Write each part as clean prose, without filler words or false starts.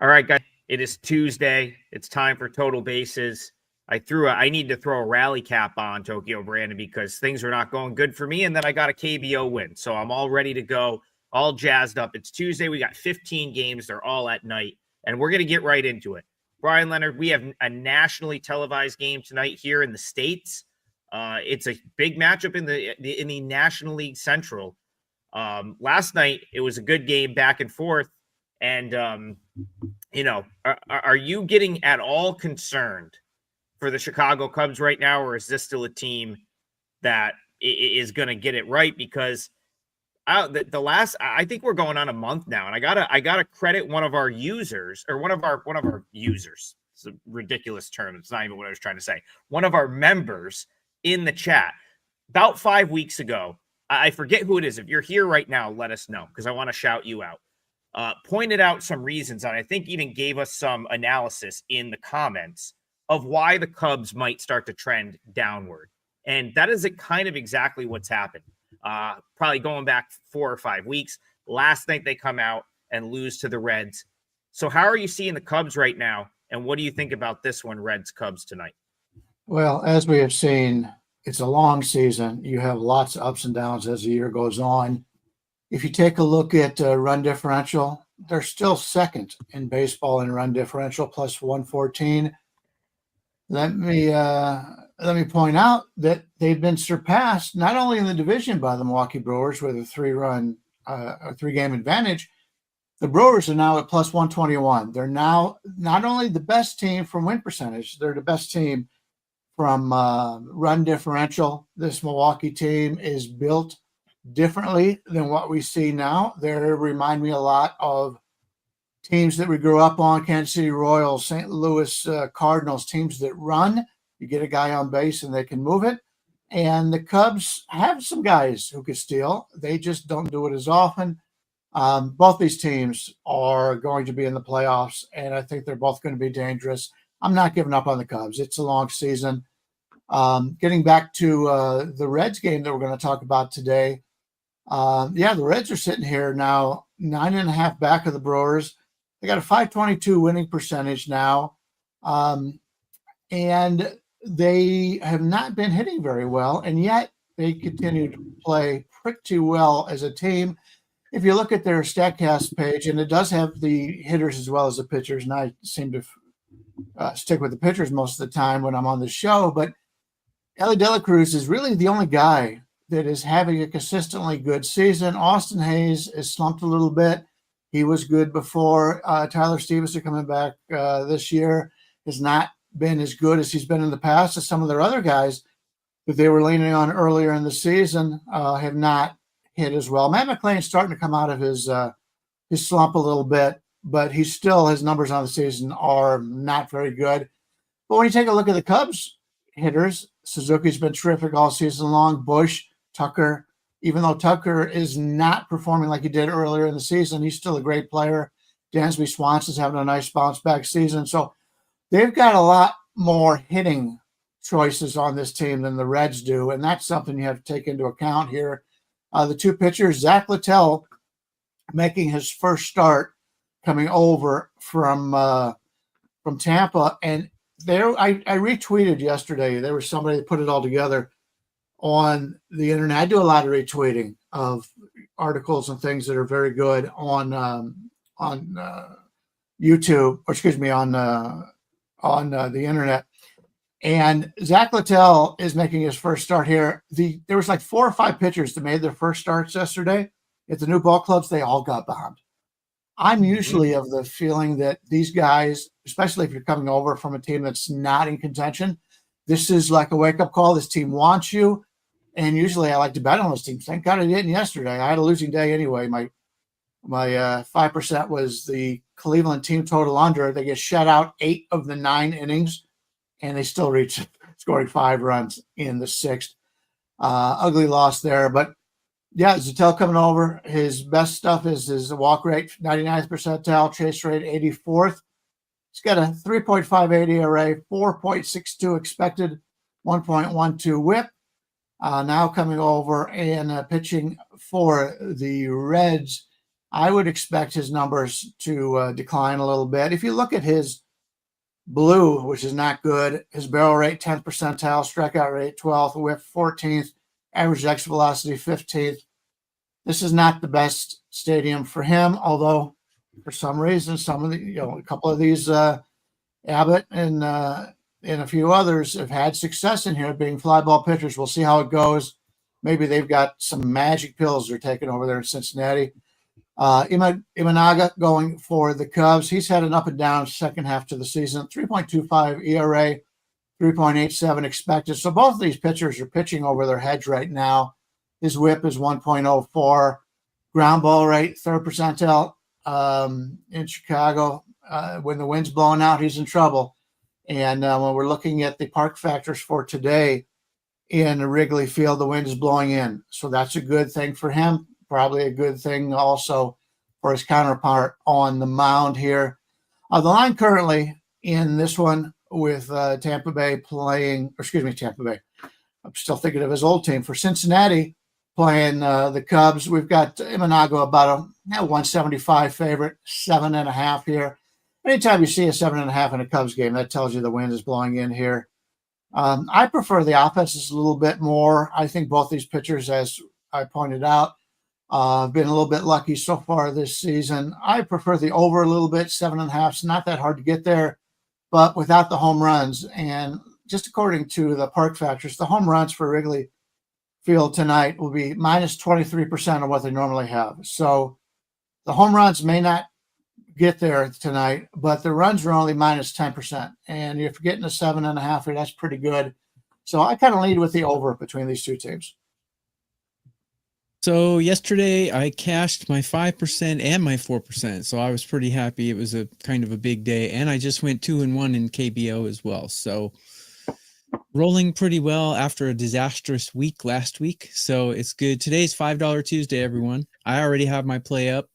All right, guys, it is Tuesday. It's time for Total Bases. I need to throw a rally cap on Tokyo Brandon because things are not going good for me, and then I got a KBO win. So I'm all ready to go, all jazzed up. It's Tuesday. We got 15 games. They're all at night, and we're going to get right into it. Bryan, Leonard, we have a nationally televised game tonight here in the States. It's a big matchup in the National League Central. Last night, it was a good game back and forth. And, are you getting at all concerned for the Chicago Cubs right now, or is this still a team that is going to get it right? Because I think we're going on a month now, and I gotta credit one of our users. It's a ridiculous term. It's not even what I was trying to say. One of our members in the chat about 5 weeks ago. I forget who it is. If you're here right now, let us know because I want to shout you out. Pointed out some reasons, and I think even gave us some analysis in the comments of why the Cubs might start to trend downward. And that is kind of exactly what's happened. Probably going back 4 or 5 weeks. Last night they come out and lose to the Reds. So how are you seeing the Cubs right now? And what do you think about this one, Reds-Cubs tonight? Well, as we have seen, it's a long season. You have lots of ups and downs as the year goes on. If you take a look at run differential, they're still second in baseball in run differential, plus 114. Let me point out that they've been surpassed not only in the division by the Milwaukee Brewers with a three-game advantage. The Brewers are now at plus 121. They're now not only the best team from win percentage, they're the best team from run differential. This Milwaukee team is built differently than what we see now. They remind me a lot of teams that we grew up on: Kansas City Royals, St. Louis Cardinals, teams that run. You get a guy on base and they can move it. And the Cubs have some guys who could steal. They just don't do it as often. Both these teams are going to be in the playoffs, and I think they're both going to be dangerous. I'm not giving up on the Cubs. It's a long season. Getting back to the Reds game that we're going to talk about today. The Reds are sitting here now 9.5 back of the Brewers. They got a 522 winning percentage now. And they have not been hitting very well, and yet they continue to play pretty well as a team. If you look at their StatCast page, and it does have the hitters as well as the pitchers, and I seem to stick with the pitchers most of the time when I'm on the show, but Elly De La Cruz is really the only guy that is having a consistently good season. Austin Hayes has slumped a little bit. He was good before. Tyler Stevenson coming back this year has not been as good as he's been in the past. As some of their other guys that they were leaning on earlier in the season have not hit as well. Matt McLain's starting to come out of his slump a little bit, but his numbers on the season are not very good. But when you take a look at the Cubs hitters, Suzuki's been terrific all season long. Bush, Tucker, even though Tucker is not performing like he did earlier in the season, he's still a great player. Dansby Swanson's having a nice bounce back season. So they've got a lot more hitting choices on this team than the Reds do, and that's something you have to take into account here. The two pitchers, Zach Littell making his first start coming over from Tampa, and there I retweeted yesterday. There was somebody that put it all together on the internet. I do a lot of retweeting of articles and things that are very good on YouTube, or excuse me, on the internet. And Zach Littell is making his first start here. There was like 4 or 5 pitchers that made their first starts yesterday at the new ball clubs. They all got bombed. I'm usually of the feeling that these guys, especially if you're coming over from a team that's not in contention, this is like a wake-up call. This team wants you. And usually I like to bet on those teams. Thank God I didn't yesterday. I had a losing day anyway. My 5% was the Cleveland team total under. They get shut out 8 of the 9 innings, and they still reach scoring 5 runs in the 6th. Ugly loss there. But, yeah, Littell coming over. His best stuff is his walk rate, 99th percentile, chase rate, 84th. He's got a 3.58 ERA, 4.62 expected, 1.12 whip. Now coming over and pitching for the Reds. I would expect his numbers to decline a little bit. If you look at his blue, which is not good, his barrel rate 10th percentile, strikeout rate 12th, whip 14th, average exit velocity 15th. This is not the best stadium for him, although for some reason, some of the, a couple of these Abbott and a few others have had success in here being fly ball pitchers. We'll see how it goes. Maybe they've got some magic pills they're taking over there in Cincinnati. Imanaga going for the Cubs. He's had an up and down second half to the season. 3.25 ERA, 3.87 expected. So both of these pitchers are pitching over their heads right now. His whip is 1.04. Ground ball rate, third percentile in Chicago. When the wind's blowing out, he's in trouble. And when we're looking at the park factors for today in Wrigley Field, the wind is blowing in. So that's a good thing for him. Probably a good thing also for his counterpart on the mound here. The line currently in this one with Tampa Bay. I'm still thinking of his old team. For Cincinnati playing the Cubs, we've got Imanaga about a 175 favorite, 7.5 here. Anytime you see a 7.5 in a Cubs game, that tells you the wind is blowing in here. I prefer the offenses a little bit more. I think both these pitchers, as I pointed out, have been a little bit lucky so far this season. I prefer the over a little bit. 7.5 is not that hard to get there, but without the home runs. And just according to the park factors, the home runs for Wrigley Field tonight will be minus 23% of what they normally have. So the home runs may not get there tonight, but the runs are only minus 10%. And if you're getting a 7.5 here, that's pretty good. So I kind of lead with the over between these two teams. So yesterday I cashed my 5% and my 4%. So I was pretty happy. It was a kind of a big day. And I just went 2-1 in KBO as well. So rolling pretty well after a disastrous week last week. So it's good. Today's $5 Tuesday, everyone. I already have my play up.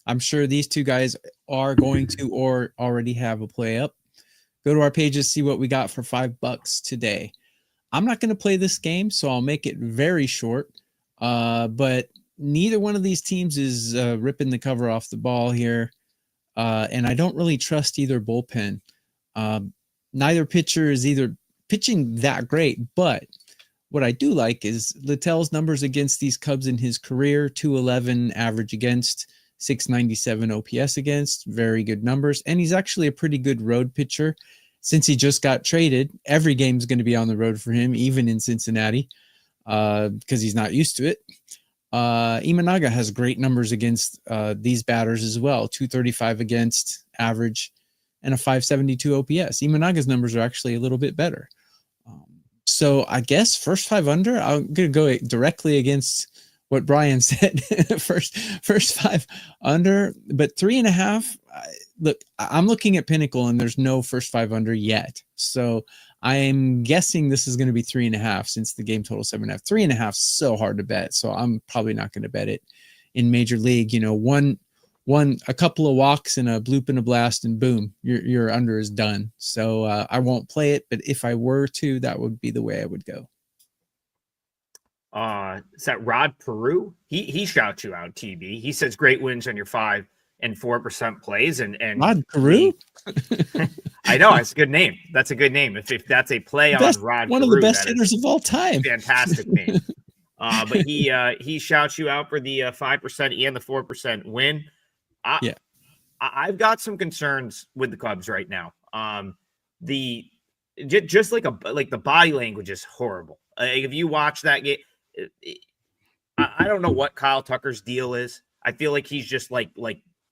I'm sure these two guys are going to or already have a play up. Go to our pages, see what we got for $5 today. I'm not going to play this game, so I'll make it very short. But neither one of these teams is ripping the cover off the ball here. And I don't really trust either bullpen. Neither pitcher is either pitching that great, but what I do like is Littell's numbers against these Cubs in his career: 211 average against, 697 OPS against, very good numbers. And he's actually a pretty good road pitcher. Since he just got traded, every game is going to be on the road for him, even in Cincinnati, because he's not used to it. Imanaga has great numbers against these batters as well: 235 against average and a 572 OPS. Imanaga's numbers are actually a little bit better. So I guess first 5 under, I'm going to go directly against what Bryan said. first 5 under, but 3.5. Look, I'm looking at Pinnacle and there's no first 5 under yet. So I'm guessing this is going to be 3.5 since the game total 7.5. 3.5 is so hard to bet. So I'm probably not going to bet it in Major League. A couple of walks and a bloop and a blast and boom, your under is done. So I won't play it, but if I were to, that would be the way I would go. Is that Rod Peru? He shouts you out, TB. He says great wins on your 5 and 4% plays. And Rod Peru? I know, it's a good name. That's a good name. If that's a play on Rod one Peru, of the best hitters of all time. Fantastic name. But he shouts you out for the 5% and the 4% win. I've got some concerns with the Cubs right now. Just like the body language is horrible. If you watch that game, I don't know what Kyle Tucker's deal is. I feel like he's just like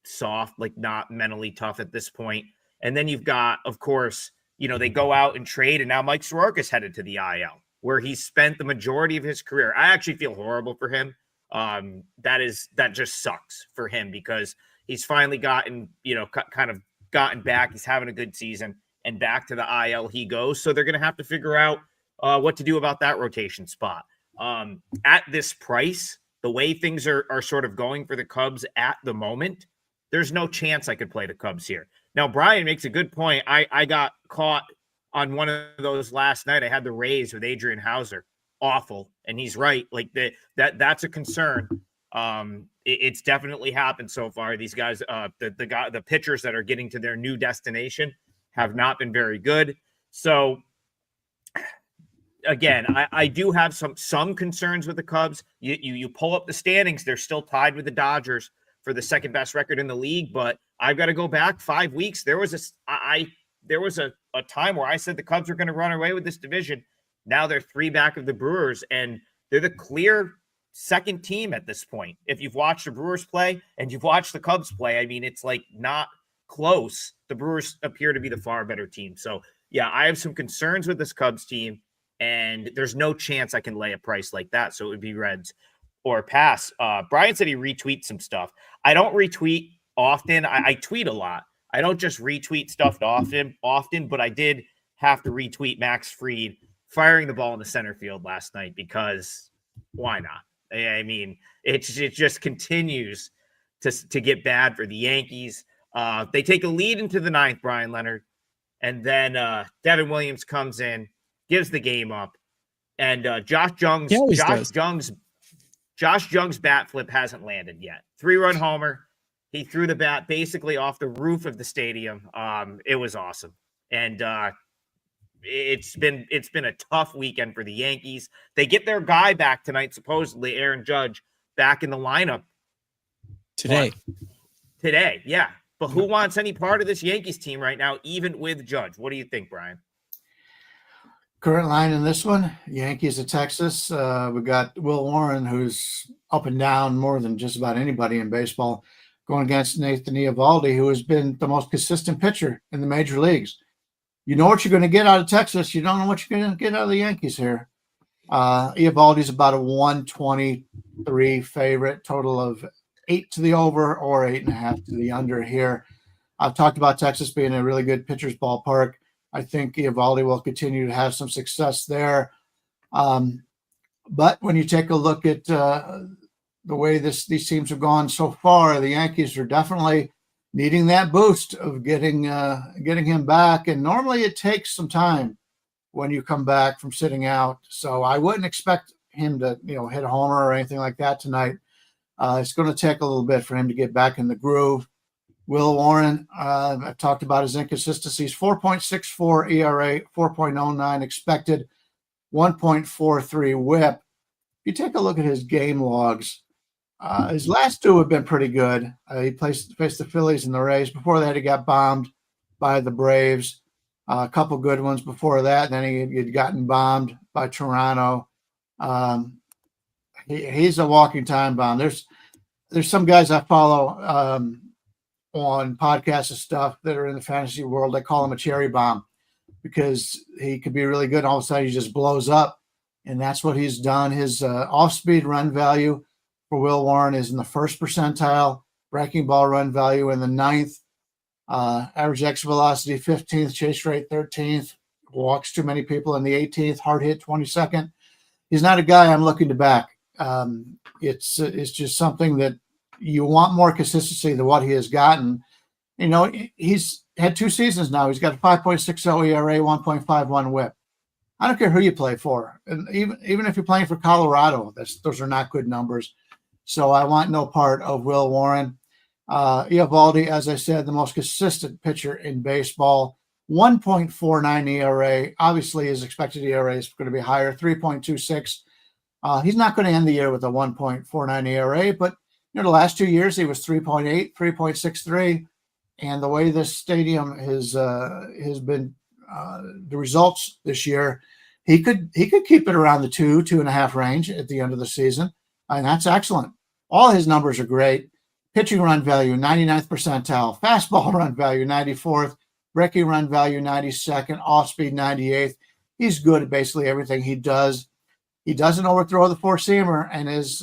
soft, like not mentally tough at this point. And then you've got, of course, they go out and trade, and now Mike Soroka's headed to the IL, where he's spent the majority of his career. I actually feel horrible for him. That just sucks for him because he's finally gotten, kind of gotten back. He's having a good season, and back to the IL he goes. So they're going to have to figure out what to do about that rotation spot. At this price, the way things are sort of going for the Cubs at the moment, there's no chance I could play the Cubs here. Now, Bryan makes a good point. I got caught on one of those last night. I had the Rays with Adrian Hauser. Awful. And he's right. Like that's a concern. It's definitely happened so far. These guys, the pitchers that are getting to their new destination have not been very good. So again, I do have some concerns with the Cubs. You pull up the standings, they're still tied with the Dodgers for the second best record in the league. But I've got to go back 5 weeks. There was a time where I said the Cubs were going to run away with this division. Now they're 3 back of the Brewers, and they're the clear second team at this point. If you've watched the Brewers play and you've watched the Cubs play, I mean, it's like not close. The Brewers appear to be the far better team. So yeah, I have some concerns with this Cubs team, and there's no chance I can lay a price like that. So it would be Reds or pass. Bryan said he retweets some stuff. I don't retweet often. I tweet a lot. I don't just retweet stuff often, but I did have to retweet Max Fried firing the ball in the center field last night because why not? I mean, it just continues to get bad for the Yankees. They take a lead into the 9th, Bryan Leonard, and then Devin Williams comes in, gives the game up, and Josh Jung's bat flip hasn't landed yet. 3-run homer. He threw the bat basically off the roof of the stadium. It was awesome, and it's been a tough weekend for the Yankees. They get their guy back tonight, supposedly Aaron Judge back in the lineup today. Yeah. But who wants any part of this Yankees team right now, even with Judge? What do you think, Bryan? Current line in this one, Yankees of Texas. We got Will Warren, who's up and down more than just about anybody in baseball, going against Nathan Eovaldi, who has been the most consistent pitcher in the major leagues. You know what you're going to get out of Texas. You don't know what you're going to get out of the Yankees here. Eovaldi's about a 123 favorite, total of 8 to the over or 8.5 to the under here. I've talked about Texas being a really good pitcher's ballpark. I think Eovaldi will continue to have some success there. But when you take a look at the way these teams have gone so far, the Yankees are definitely needing that boost of getting him back. And normally it takes some time when you come back from sitting out. So I wouldn't expect him to, hit a homer or anything like that tonight. It's going to take a little bit for him to get back in the groove. Will Warren, I've talked about his inconsistencies, 4.64 ERA, 4.09 expected, 1.43 whip. If you take a look at his game logs, his last 2 have been pretty good. He faced the Phillies and the Rays. Before that, he got bombed by the Braves. A couple good ones before that. Then he'd gotten bombed by Toronto. He's a walking time bomb. There's some guys I follow on podcasts and stuff that are in the fantasy world. They call him a cherry bomb because he could be really good. All of a sudden, he just blows up, and that's what he's done. His off-speed run value for Will Warren is in the 1st percentile, breaking ball run value in the 9th, average exit velocity 15th, chase rate 13th, walks too many people in the 18th, hard hit 22nd. He's not a guy I'm looking to back. It's just something that you want more consistency than what he has gotten. He's had 2 seasons now. He's got a 5.60 ERA, 1.51 whip. I don't care who you play for. And even if you're playing for Colorado, those are not good numbers. So I want no part of Will Warren. Eovaldi, as I said, the most consistent pitcher in baseball, 1.49 ERA. Obviously, his expected ERA is going to be higher, 3.26. He's not going to end the year with a 1.49 ERA, but the last 2 years he was 3.8, 3.63, and the way this stadium has been, the results this year, he could keep it around the 2.5 range at the end of the season, and that's excellent. All his numbers are great. Pitching run value 99th percentile, fastball run value 94th, breaking run value 92nd, off speed 98th. He's good at basically everything he does. He doesn't overthrow the 4-seamer, and his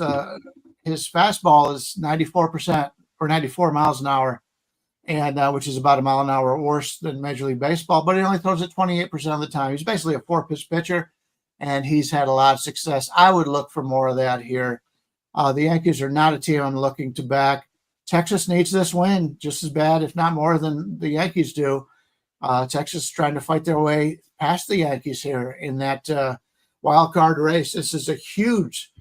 fastball is 94% or 94 miles an hour, and which is about a mile an hour worse than Major League Baseball, but he only throws it 28% of the time. He's basically a 4-pitch pitcher, and he's had a lot of success. I would look for more of that here. The Yankees are not a team I'm looking to back. Texas needs this win just as bad, if not more, than the Yankees do. Texas is trying to fight their way past the Yankees here in that wild card race. This is a huge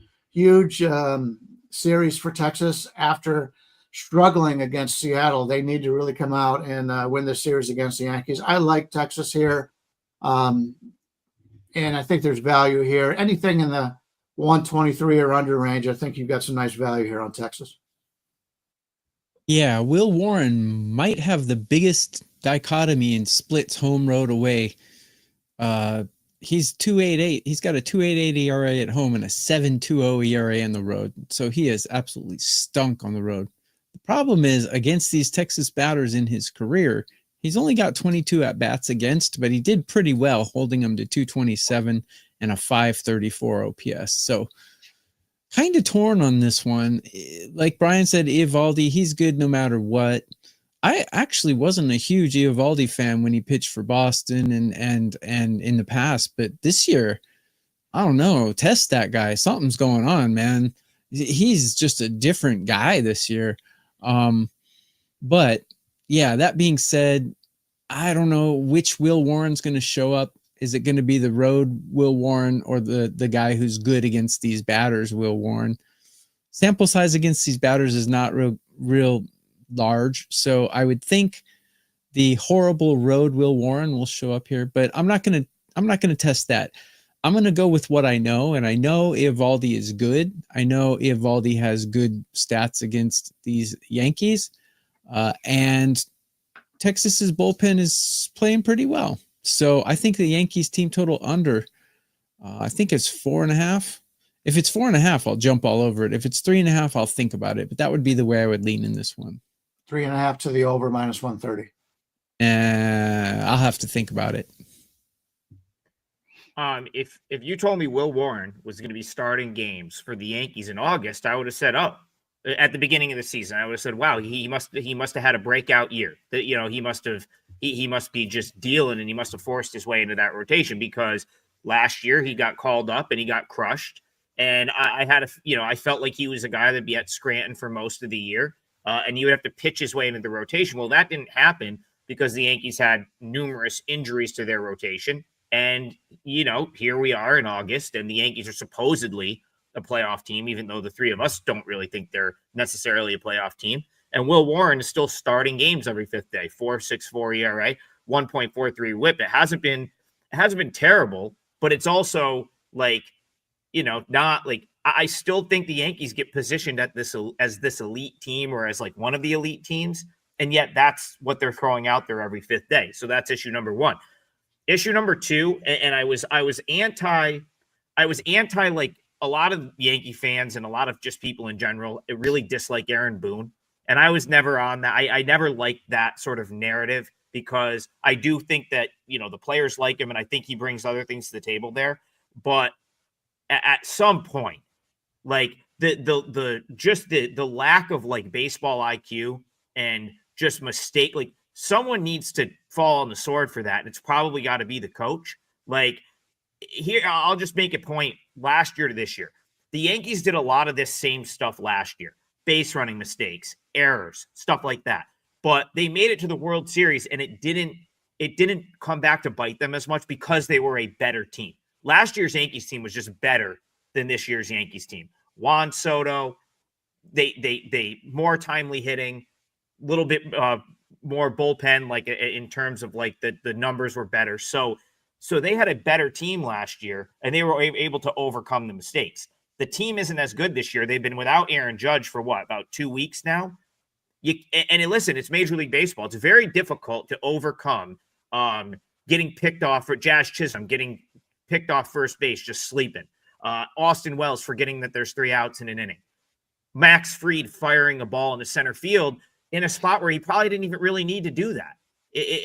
series for Texas after struggling against Seattle. They need to really come out and win the series against the Yankees. I like Texas here. And I think there's value here. Anything in the 123 or under range, I think you've got some nice value here on Texas. Yeah, Will Warren might have the biggest dichotomy in splits home road away. He's 2.88. He's got a 2.88 ERA at home and a 7.20 ERA on the road. So he has absolutely stunk on the road. The problem is against these Texas batters in his career, he's only got 22 at bats against, but he did pretty well holding them to 227 and a 534 OPS. So kind of torn on this one. Like Bryan said, Eovaldi, he's good no matter what. I actually wasn't a huge Eovaldi fan when he pitched for Boston and in the past, but this year, I don't know, test that guy. Something's going on, man. He's just a different guy this year. But yeah, that being said, I don't know which Will Warren's going to show up. Is it going to be the road Will Warren or the guy who's good against these batters, Will Warren? Sample size against these batters is not real large, so I would think the horrible road Will Warren will show up here, but I'm not going to test that. I'm going to go with what I know, and I know Eovaldi is good. I know Eovaldi has good stats against these Yankees, and Texas's bullpen is playing pretty well. So I think the Yankees team total under, I think it's 4.5. If it's 4.5, I'll jump all over it. If it's 3.5, I'll think about it. But that would be the way I would lean in this one. 3.5 to the over, minus 130. I'll have to think about it. If you told me Will Warren was going to be starting games for the Yankees in August, I would have said, oh, at the beginning of the season, I would have said, wow, he must have had a breakout year. That, you know, he must be just dealing, and he must have forced his way into that rotation, because last year he got called up and he got crushed. And I felt like he was a guy that'd be at Scranton for most of the year, and he would have to pitch his way into the rotation. Well, that didn't happen because the Yankees had numerous injuries to their rotation. And, you know, here we are in August, and the Yankees are supposedly a playoff team, even though the three of us don't really think they're necessarily a playoff team. And Will Warren is still starting games every fifth day. 4.64 ERA, 1.43 WHIP. It hasn't been terrible, but it's also like, you know, not like, I still think the Yankees get positioned at as this elite team, or as like one of the elite teams, and yet that's what they're throwing out there every fifth day. So that's issue number one. Issue number two, and I was anti like a lot of Yankee fans and a lot of just people in general, it really dislike Aaron Boone. And I was never on that. I never liked that sort of narrative, because I do think that, you know, the players like him, and I think he brings other things to the table there. But at some point, like the lack of like baseball IQ and just mistake, like someone needs to fall on the sword for that. And it's probably got to be the coach. Like, here, I'll just make a point. Last year to this year, the Yankees did a lot of this same stuff last year. Base running mistakes, errors, stuff like that. But they made it to the World Series, and it didn't come back to bite them as much, because they were a better team. Last year's Yankees team was just better than this year's Yankees team. Juan Soto, they more timely hitting, a little bit more bullpen, like in terms of like the numbers were better. So they had a better team last year, and they were able to overcome the mistakes. The team isn't as good this year. They've been without Aaron Judge for about 2 weeks now. Listen, it's Major League Baseball. It's very difficult to overcome getting picked off, for Jazz Chisholm getting picked off first base, just sleeping. Austin Wells forgetting that there's 3 outs in an inning. Max Fried firing a ball in the center field in a spot where he probably didn't even really need to do that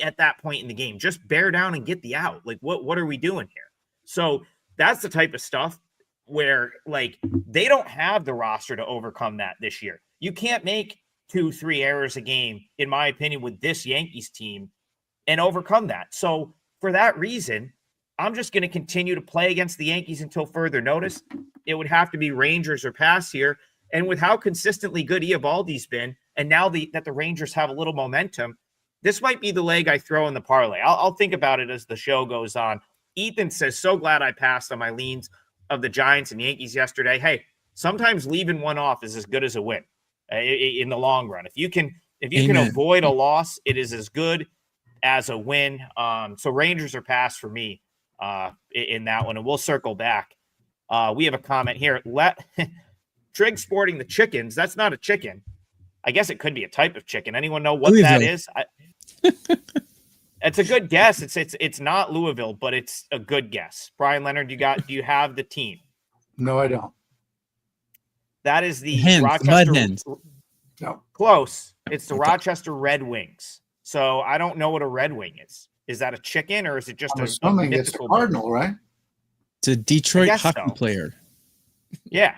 at that point in the game. Just bear down and get the out. Like, what are we doing here? So that's the type of stuff where, like, they don't have the roster to overcome that this year. You can't make 2-3 errors a game, in my opinion, with this Yankees team and overcome that. So for that reason, I'm just going to continue to play against the Yankees until further notice. It would have to be Rangers or pass here. And with how consistently good Eovaldi's been, and now that the Rangers have a little momentum, this might be the leg I throw in the parlay. I'll think about it as the show goes on. Ethan says, so glad I passed on my leans of the Giants and Yankees yesterday. Hey, sometimes leaving one off is as good as a win in the long run. If you can Amen. avoid a loss, it is as good as a win. So Rangers are passed for me in that one, and we'll circle back. We have a comment here. Trig sporting the chickens. That's not a chicken. I guess it could be a type of chicken. Anyone know what that is? It's a good guess. It's not Louisville, but it's a good guess. Brian Leonard, do you have the team? No, I don't. That is the Hens, Rochester. mud hens. No. Close. It's the Rochester Red Wings. So I don't know what a Red Wing is. Is that a chicken or is it just I'm a assuming it's a mythical cardinal, bird? right? It's a Detroit guess hockey so. player. Yeah,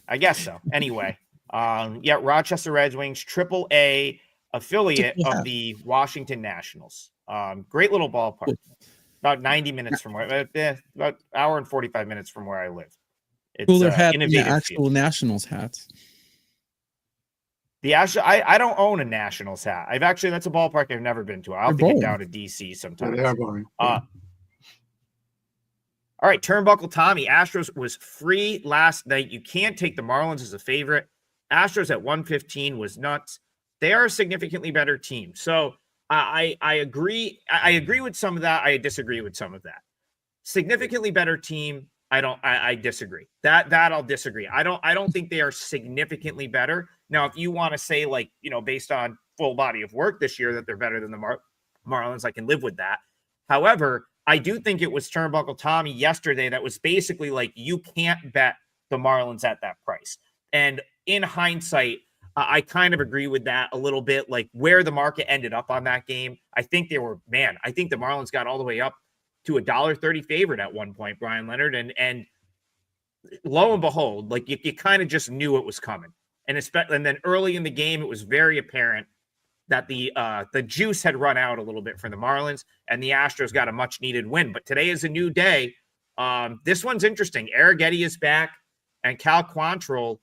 I guess so. Anyway, Rochester Red Wings, AAA affiliate of the Washington Nationals. Great little ballpark. About 90 minutes from where, about hour and 45 minutes from where I live. It's Cooler hat than the innovative actual field. Nationals hats. I don't own a Nationals hat. That's a ballpark I've never been to. I'll have to get down to DC sometime. They are boring. All right, Turnbuckle Tommy. Astros was free last night. You can't take the Marlins as a favorite. Astros at 115 was nuts. They are a significantly better team. So I agree. I agree with some of that. I disagree with some of that. Significantly better team. I disagree. That I'll disagree. I don't think they are significantly better. Now, if you want to say, like, based on full body of work this year that they're better than the Marlins, I can live with that. However, I do think it was Turnbuckle Tommy yesterday that was basically like, you can't bet the Marlins at that price. And in hindsight, I kind of agree with that a little bit, like where the market ended up on that game. I think the Marlins got all the way up to $1.30 favorite at one point, Brian Leonard. And lo and behold, like you kind of just knew it was coming. And then early in the game, it was very apparent that the juice had run out a little bit for the Marlins, and the Astros got a much needed win. But today is a new day. This one's interesting. Arrighetti is back, and Cal Quantrill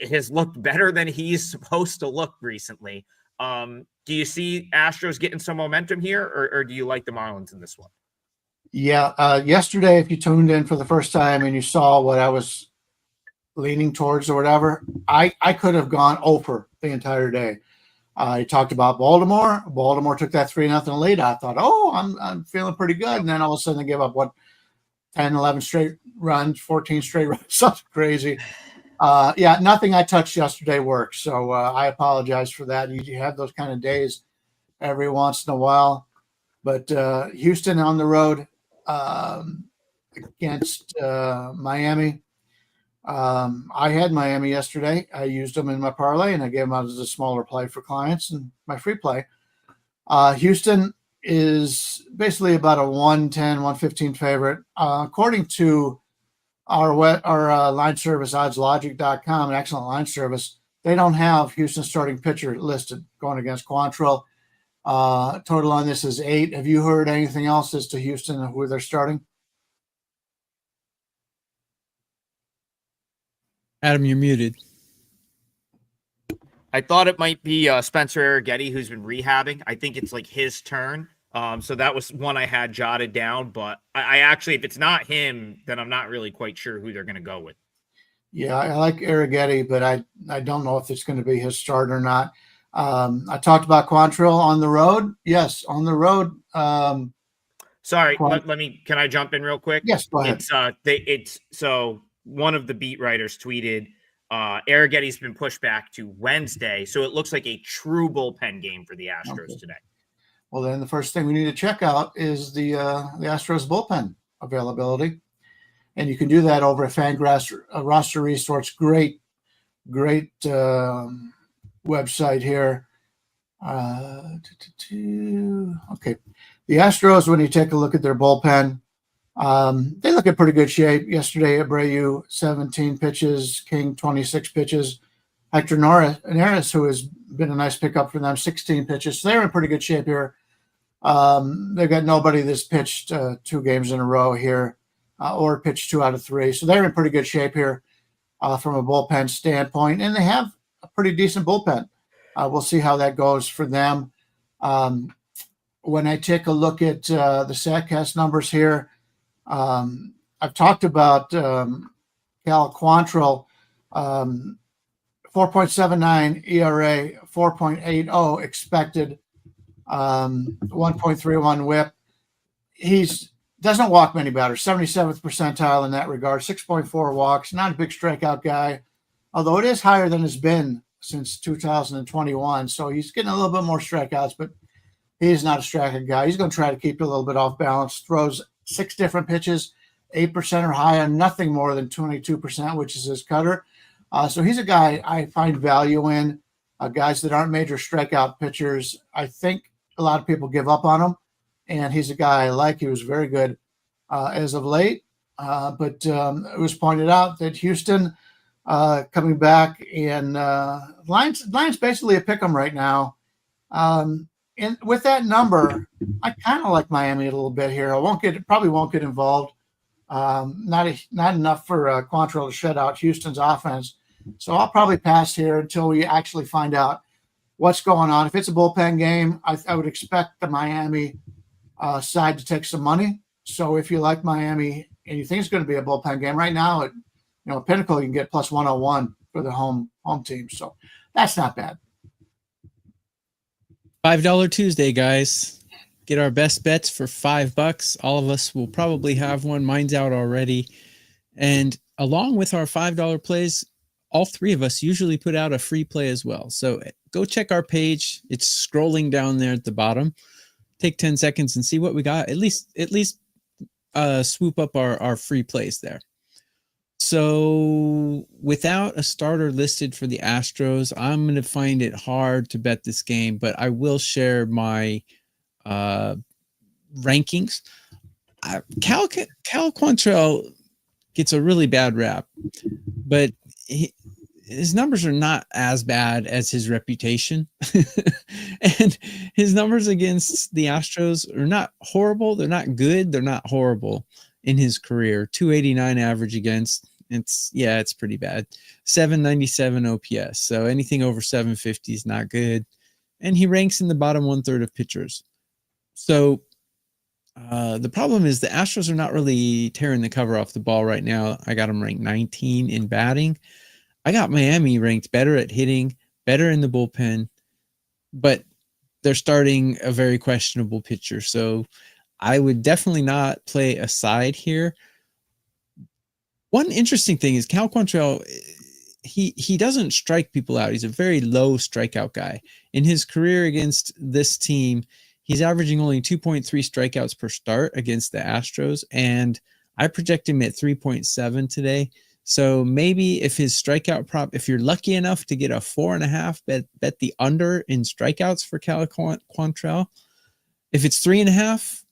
has looked better than he's supposed to look recently. Do you see Astros getting some momentum here, or do you like the Marlins in this one? Yeah. Yesterday, if you tuned in for the first time and you saw what I was leaning towards or whatever, I could have gone over the entire day. I talked about Baltimore. Baltimore took that 3-0 lead. I thought, I'm feeling pretty good. And then all of a sudden they give up 10, 11 straight runs, 14 straight runs, something crazy. Nothing I touched yesterday worked. So I apologize for that. You have those kind of days every once in a while. But Houston on the road against Miami. I had Miami yesterday. I used them in my parlay, and I gave them out as a smaller play for clients and my free play. Houston is basically about a 110, 115 favorite. According to our line service, oddslogic.com, an excellent line service, they don't have Houston starting pitcher listed going against Quantrill. Total on this is 8. Have you heard anything else as to Houston and who they're starting? Adam, you're muted. I thought it might be Spencer Arrighetti, who's been rehabbing. I think it's like his turn. So that was one I had jotted down. But I actually, if it's not him, then I'm not really quite sure who they're going to go with. Yeah, I like Arrighetti, but I don't know if it's going to be his start or not. I talked about Quantrill on the road. Yes, on the road. Sorry, can I jump in real quick? Yes, go ahead. So one of the beat writers tweeted, Arrighetti's been pushed back to Wednesday, so it looks like a true bullpen game for the Astros today. Well, then the first thing we need to check out is the Astros bullpen availability, and you can do that over at Fangraphs Roster Resource. Great website here. Okay, the Astros, when you take a look at their bullpen, they look in pretty good shape. Yesterday, Abreu 17 pitches, King 26 pitches, Hector Neris, who has been a nice pickup for them, 16 pitches. So they're in pretty good shape here. They've got nobody that's pitched 2 games in a row here, or pitched 2 out of 3. So they're in pretty good shape here from a bullpen standpoint, and they have a pretty decent bullpen. We'll see how that goes for them. When I take a look at the StatCast numbers here, I've talked about Cal Quantrill, 4.79 ERA, 4.80 expected, 1.31 WHIP. He's doesn't walk many batters, 77th percentile in that regard, 6.4 walks, not a big strikeout guy, although it is higher than it's been since 2021. So he's getting a little bit more strikeouts, but he's not a strikeout guy. He's going to try to keep it a little bit off balance, throws 6 different pitches, 8% or higher, nothing more than 22%, which is his cutter. So he's a guy I find value in. Guys that aren't major strikeout pitchers, I think a lot of people give up on him. And he's a guy I like. He was very good as of late. But it was pointed out that Houston coming back, and Lions basically a pick 'em right now. And with that number, I kind of like Miami a little bit here. Probably won't get involved. Not enough for Quantrill to shut out Houston's offense. So I'll probably pass here until we actually find out what's going on. If it's a bullpen game, I would expect the Miami side to take some money. So if you like Miami and you think it's going to be a bullpen game right now, at Pinnacle you can get plus 101 for the home team. So that's not bad. $5 Tuesday, guys. Get our best bets for $5. All of us will probably have one. Mine's out already. And along with our $5 plays, all 3 of us usually put out a free play as well. So go check our page. It's scrolling down there at the bottom. Take 10 seconds and see what we got. At least swoop up our free plays there. So without a starter listed for the Astros, I'm going to find it hard to bet this game, but I will share my rankings. Cal Quantrill gets a really bad rap, but his numbers are not as bad as his reputation. And his numbers against the Astros are not horrible. They're not good. They're not horrible in his career. 289 average against. It's pretty bad. 797 OPS. So anything over 750 is not good. And he ranks in the bottom 1/3 of pitchers. So the problem is the Astros are not really tearing the cover off the ball right now. I got them ranked 19 in batting. I got Miami ranked better at hitting, better in the bullpen, but they're starting a very questionable pitcher. So I would definitely not play a side here. One interesting thing is Cal Quantrill, he doesn't strike people out. He's a very low strikeout guy. In his career against this team, he's averaging only 2.3 strikeouts per start against the Astros, and I project him at 3.7 today. So maybe if his strikeout prop, if you're lucky enough to get a 4.5, bet the under in strikeouts for Cal Quantrill. If it's 3.5,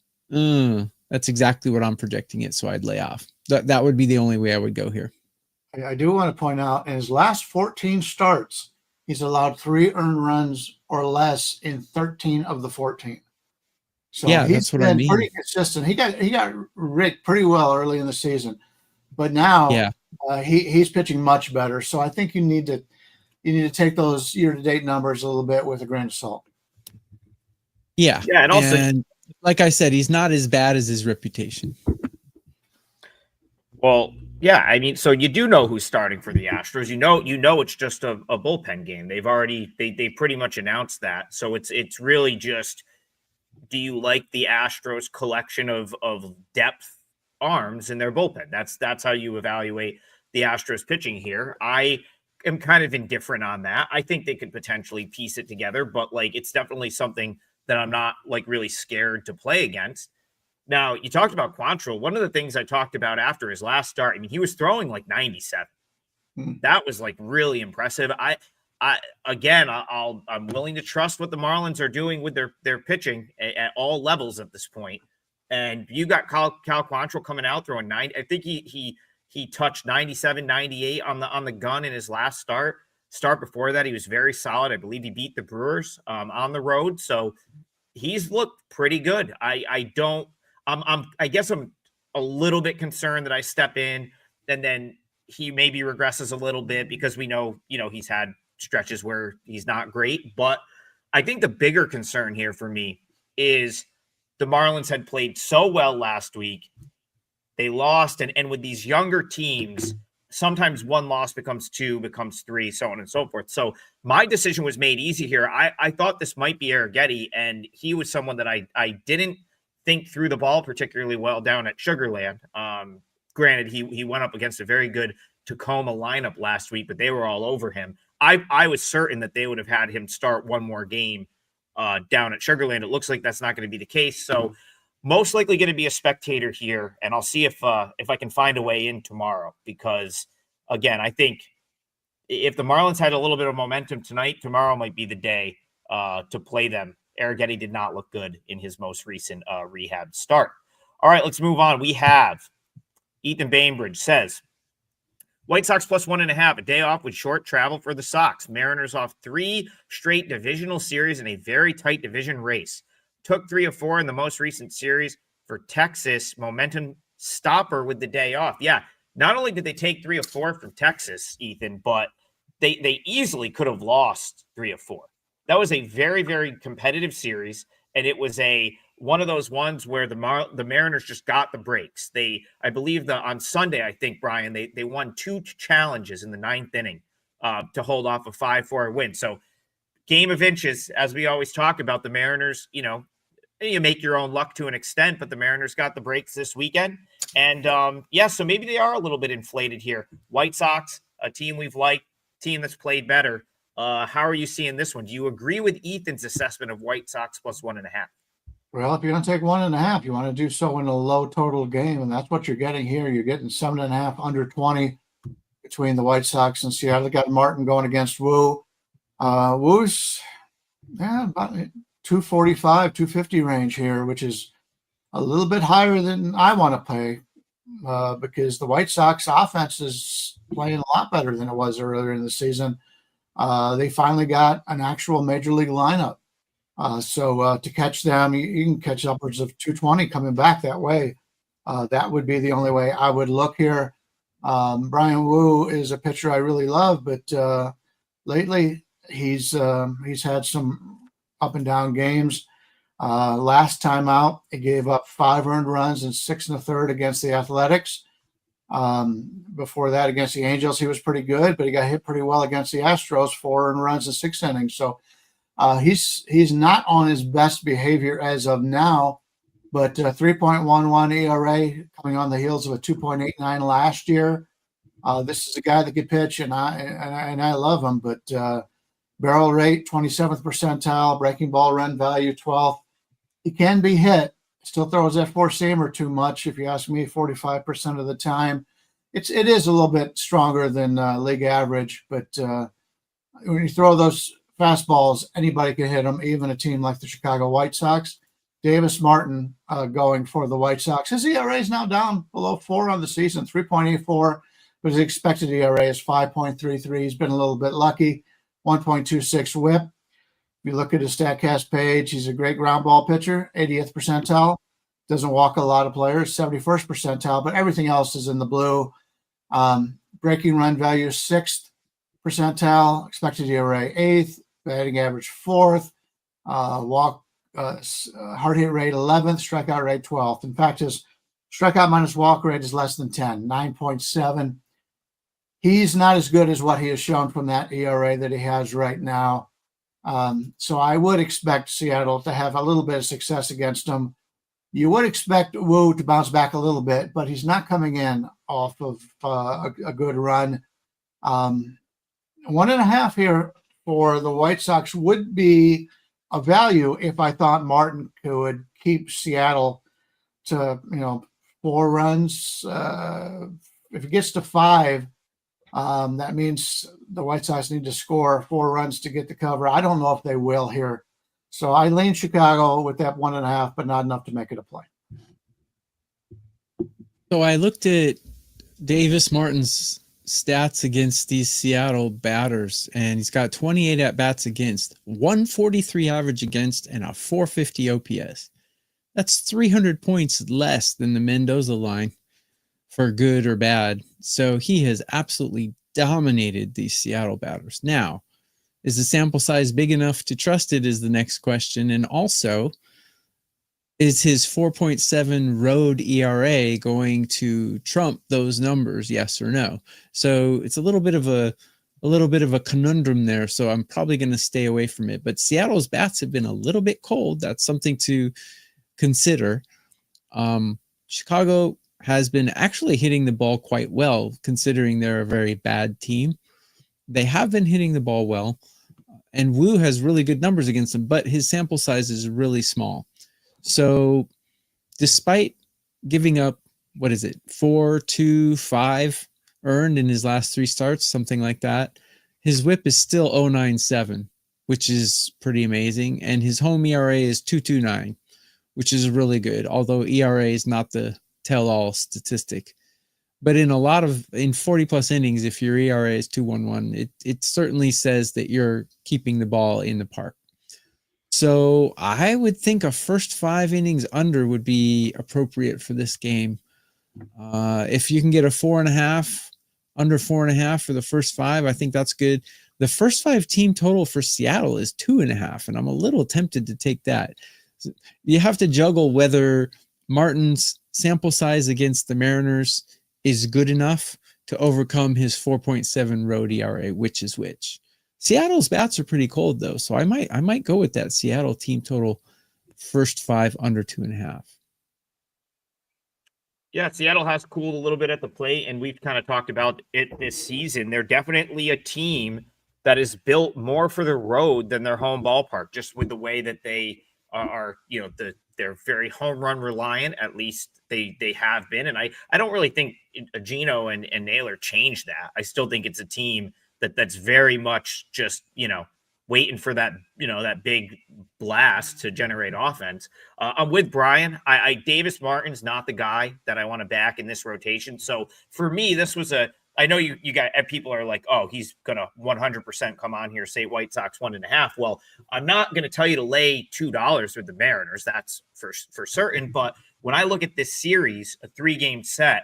that's exactly what I'm projecting it. So I'd lay off. That would be the only way I would go here. I do want to point out in his last 14 starts, he's allowed 3 earned runs or less in 13 of the 14. So yeah, he's that's what been I mean. Pretty consistent. He got rigged pretty well early in the season, but now he's pitching much better. So I think you need to take those year-to-date numbers a little bit with a grain of salt. Yeah, and also, like I said, he's not as bad as his reputation. Well, yeah, I mean, so you do know who's starting for the Astros. You know it's just a bullpen game. They've already they pretty much announced that. So it's really just, do you like the Astros collection of depth arms in their bullpen? That's how you evaluate the Astros pitching here. I am kind of indifferent on that. I think they could potentially piece it together, but like it's definitely something that I'm not like really scared to play against. Now, you talked about Quantrill. One of the things I talked about after his last start, I mean, he was throwing like 97. That was like really impressive. I'm willing to trust what the Marlins are doing with their pitching at all levels at this point. And you got Cal Quantrill coming out throwing 90. I think he touched 97, 98 on the gun in his last start. Before that, he was very solid. I believe he beat the Brewers on the road. So he's looked pretty good. I guess I'm a little bit concerned that I step in and then he maybe regresses a little bit because we know, he's had stretches where he's not great. But I think the bigger concern here for me is the Marlins had played so well last week. They lost. And with these younger teams, sometimes one loss becomes two, becomes three, so on and so forth. So my decision was made easy here. I thought this might be Arrighetti, and he was someone that I didn't think threw the ball particularly well down at Sugarland. Granted, he went up against a very good Tacoma lineup last week, but they were all over him. I was certain that they would have had him start one more game down at Sugarland. It looks like that's not going to be the case. So most likely going to be a spectator here, and I'll see if I can find a way in tomorrow, because again, I think if the Marlins had a little bit of momentum tonight, tomorrow might be the day to play them. Arrighetti did not look good in his most recent rehab start. All right, let's move on. We have Ethan Bainbridge says, White Sox plus 1.5, a day off with short travel for the Sox. Mariners off 3 straight divisional series in a very tight division race. Took 3 of 4 in the most recent series for Texas. Momentum stopper with the day off. Yeah, not only did they take 3 of 4 from Texas, Ethan, but they easily could have lost 3 of 4. That was a very, very competitive series, and it was one of those ones where the Mariners just got the breaks. I believe on Sunday, I think, Bryan, they won 2 challenges in the 9th inning to hold off a 5-4 win. So game of inches, as we always talk about. The Mariners, you make your own luck to an extent, but the Mariners got the breaks this weekend. And so maybe they are a little bit inflated here. White Sox, a team we've liked, team that's played better. How are you seeing this one? Do you agree with Ethan's assessment of White Sox plus 1.5? Well, if you're going to take 1.5, you want to do so in a low total game, and that's what you're getting here. You're getting 7.5 under 20 between the White Sox and Seattle. They got Martin going against Wu. Wu's about 245, 250 range here, which is a little bit higher than I want to pay because the White Sox offense is playing a lot better than it was earlier in the season. They finally got an actual major league lineup. So to catch them, you can catch upwards of 220 coming back that way. That would be the only way I would look here. Bryan Wu is a pitcher I really love, but lately he's had some up and down games. Last time out, he gave up 5 earned runs and 6 1/3 against the Athletics. Before that, against the Angels, he was pretty good, but he got hit pretty well against the Astros, 4 earned runs in 6 innings. So he's not on his best behavior as of now, but 3.11 ERA coming on the heels of a 2.89 last year. This is a guy that could pitch, and I love him, but barrel rate 27th percentile, breaking ball run value 12th. He can be hit. Still throws that 4-seamer too much, if you ask me, 45% of the time. It is a little bit stronger than league average, but when you throw those fastballs, anybody can hit them, even a team like the Chicago White Sox. Davis Martin going for the White Sox. His ERA is now down below 4 on the season, 3.84, but his expected ERA is 5.33. He's been a little bit lucky, 1.26 whip. If you look at his StatCast page, he's a great ground ball pitcher, 80th percentile. Doesn't walk a lot of players, 71st percentile, but everything else is in the blue. Breaking run value, 6th percentile, expected ERA, 8th, batting average, 4th, hard hit rate, 11th, strikeout rate, 12th. In fact, his strikeout minus walk rate is less than 10, 9.7. He's not as good as what he has shown from that ERA that he has right now. So I would expect Seattle to have a little bit of success against him. You would expect Wu to bounce back a little bit, but he's not coming in off of a good run. 1.5 here for the White Sox would be a value if I thought Martin could keep Seattle to 4 runs. If it gets to 5, that means the White Sox need to score 4 runs to get the cover. I don't know if they will here. So I lean Chicago with that 1.5, but not enough to make it a play. So I looked at Davis Martin's stats against these Seattle batters, and he's got 28 at-bats against, 143 average against, and a 450 OPS. That's 300 points less than the Mendoza line for good or bad. So he has absolutely dominated these Seattle batters. Now, is the sample size big enough to trust it is the next question. And also, is his 4.7 road ERA going to trump those numbers? Yes or no? So it's a little bit of a conundrum there. So I'm probably going to stay away from it. But Seattle's bats have been a little bit cold. That's something to consider. Chicago has been actually hitting the ball quite well, considering they're a very bad team. They have been hitting the ball well, and Wu has really good numbers against them, but his sample size is really small. So despite giving up, 4, 2, 5 earned in his last 3 starts, something like that, his whip is still 0.97, which is pretty amazing. And his home ERA is 2.29, which is really good, although ERA is not the tell-all statistic. But in 40 plus innings, if your ERA is 2.11, it certainly says that you're keeping the ball in the park. So I would think a first 5 innings under would be appropriate for this game. If you can get a 4.5, under 4.5 for the first 5, I think that's good. The first 5 team total for Seattle is 2.5, and I'm a little tempted to take that. You have to juggle whether Martin's sample size against the Mariners is good enough to overcome his 4.7 road ERA, which is which. Seattle's bats are pretty cold though, so I might go with that Seattle team total first 5 under 2.5. Yeah, Seattle has cooled a little bit at the plate, and we've kind of talked about it this season. They're definitely a team that is built more for the road than their home ballpark, just with the way that they are, they're very home run reliant. At least they have been, and I don't really think Gino and Naylor changed that. I still think it's a team that's very much just, waiting for that, that big blast to generate offense. I'm with Bryan. Davis Martin's not the guy that I want to back in this rotation. So for me, this was I know you got people are like, oh, he's going to 100% come on here, say White Sox 1.5. Well, I'm not going to tell you to lay $2 with the Mariners. That's for certain. But when I look at this series, a 3-game set,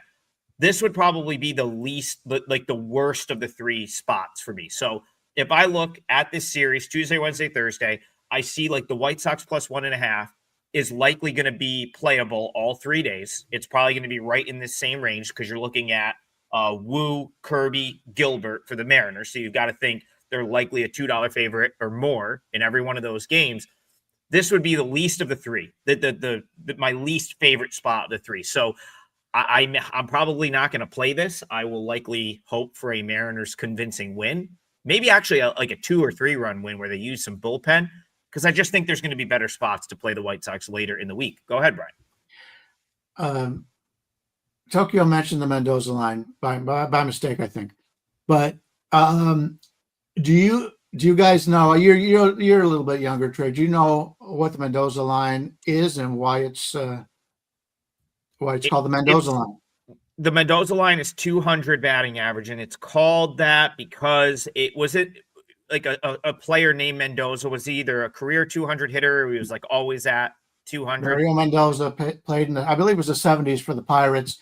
this would probably be the least, like the worst of the 3 spots for me. So if I look at this series, Tuesday, Wednesday, Thursday, I see like the White Sox plus 1.5 is likely going to be playable all 3 days. It's probably going to be right in this same range because you're looking at Wu, Kirby, Gilbert for the Mariners. So you've got to think they're likely a $2 favorite or more in every one of those games. This would be the least of the 3, my least favorite spot of the 3. So I'm probably not going to play this. I will likely hope for a Mariners convincing win. Maybe actually like a 2 or 3 run win where they use some bullpen, because I just think there's going to be better spots to play the White Sox later in the week. Go ahead, Bryan. Tokyo mentioned the Mendoza line by mistake, I think. But do you guys know? You're a little bit younger, Trey. Do you know what the Mendoza line is and why it's called the Mendoza line? The Mendoza line is 200 batting average, and it's called that because like a player named Mendoza was either a career 200 hitter or he was like always at 200. Mario Mendoza played in I believe it was the 70s for the Pirates.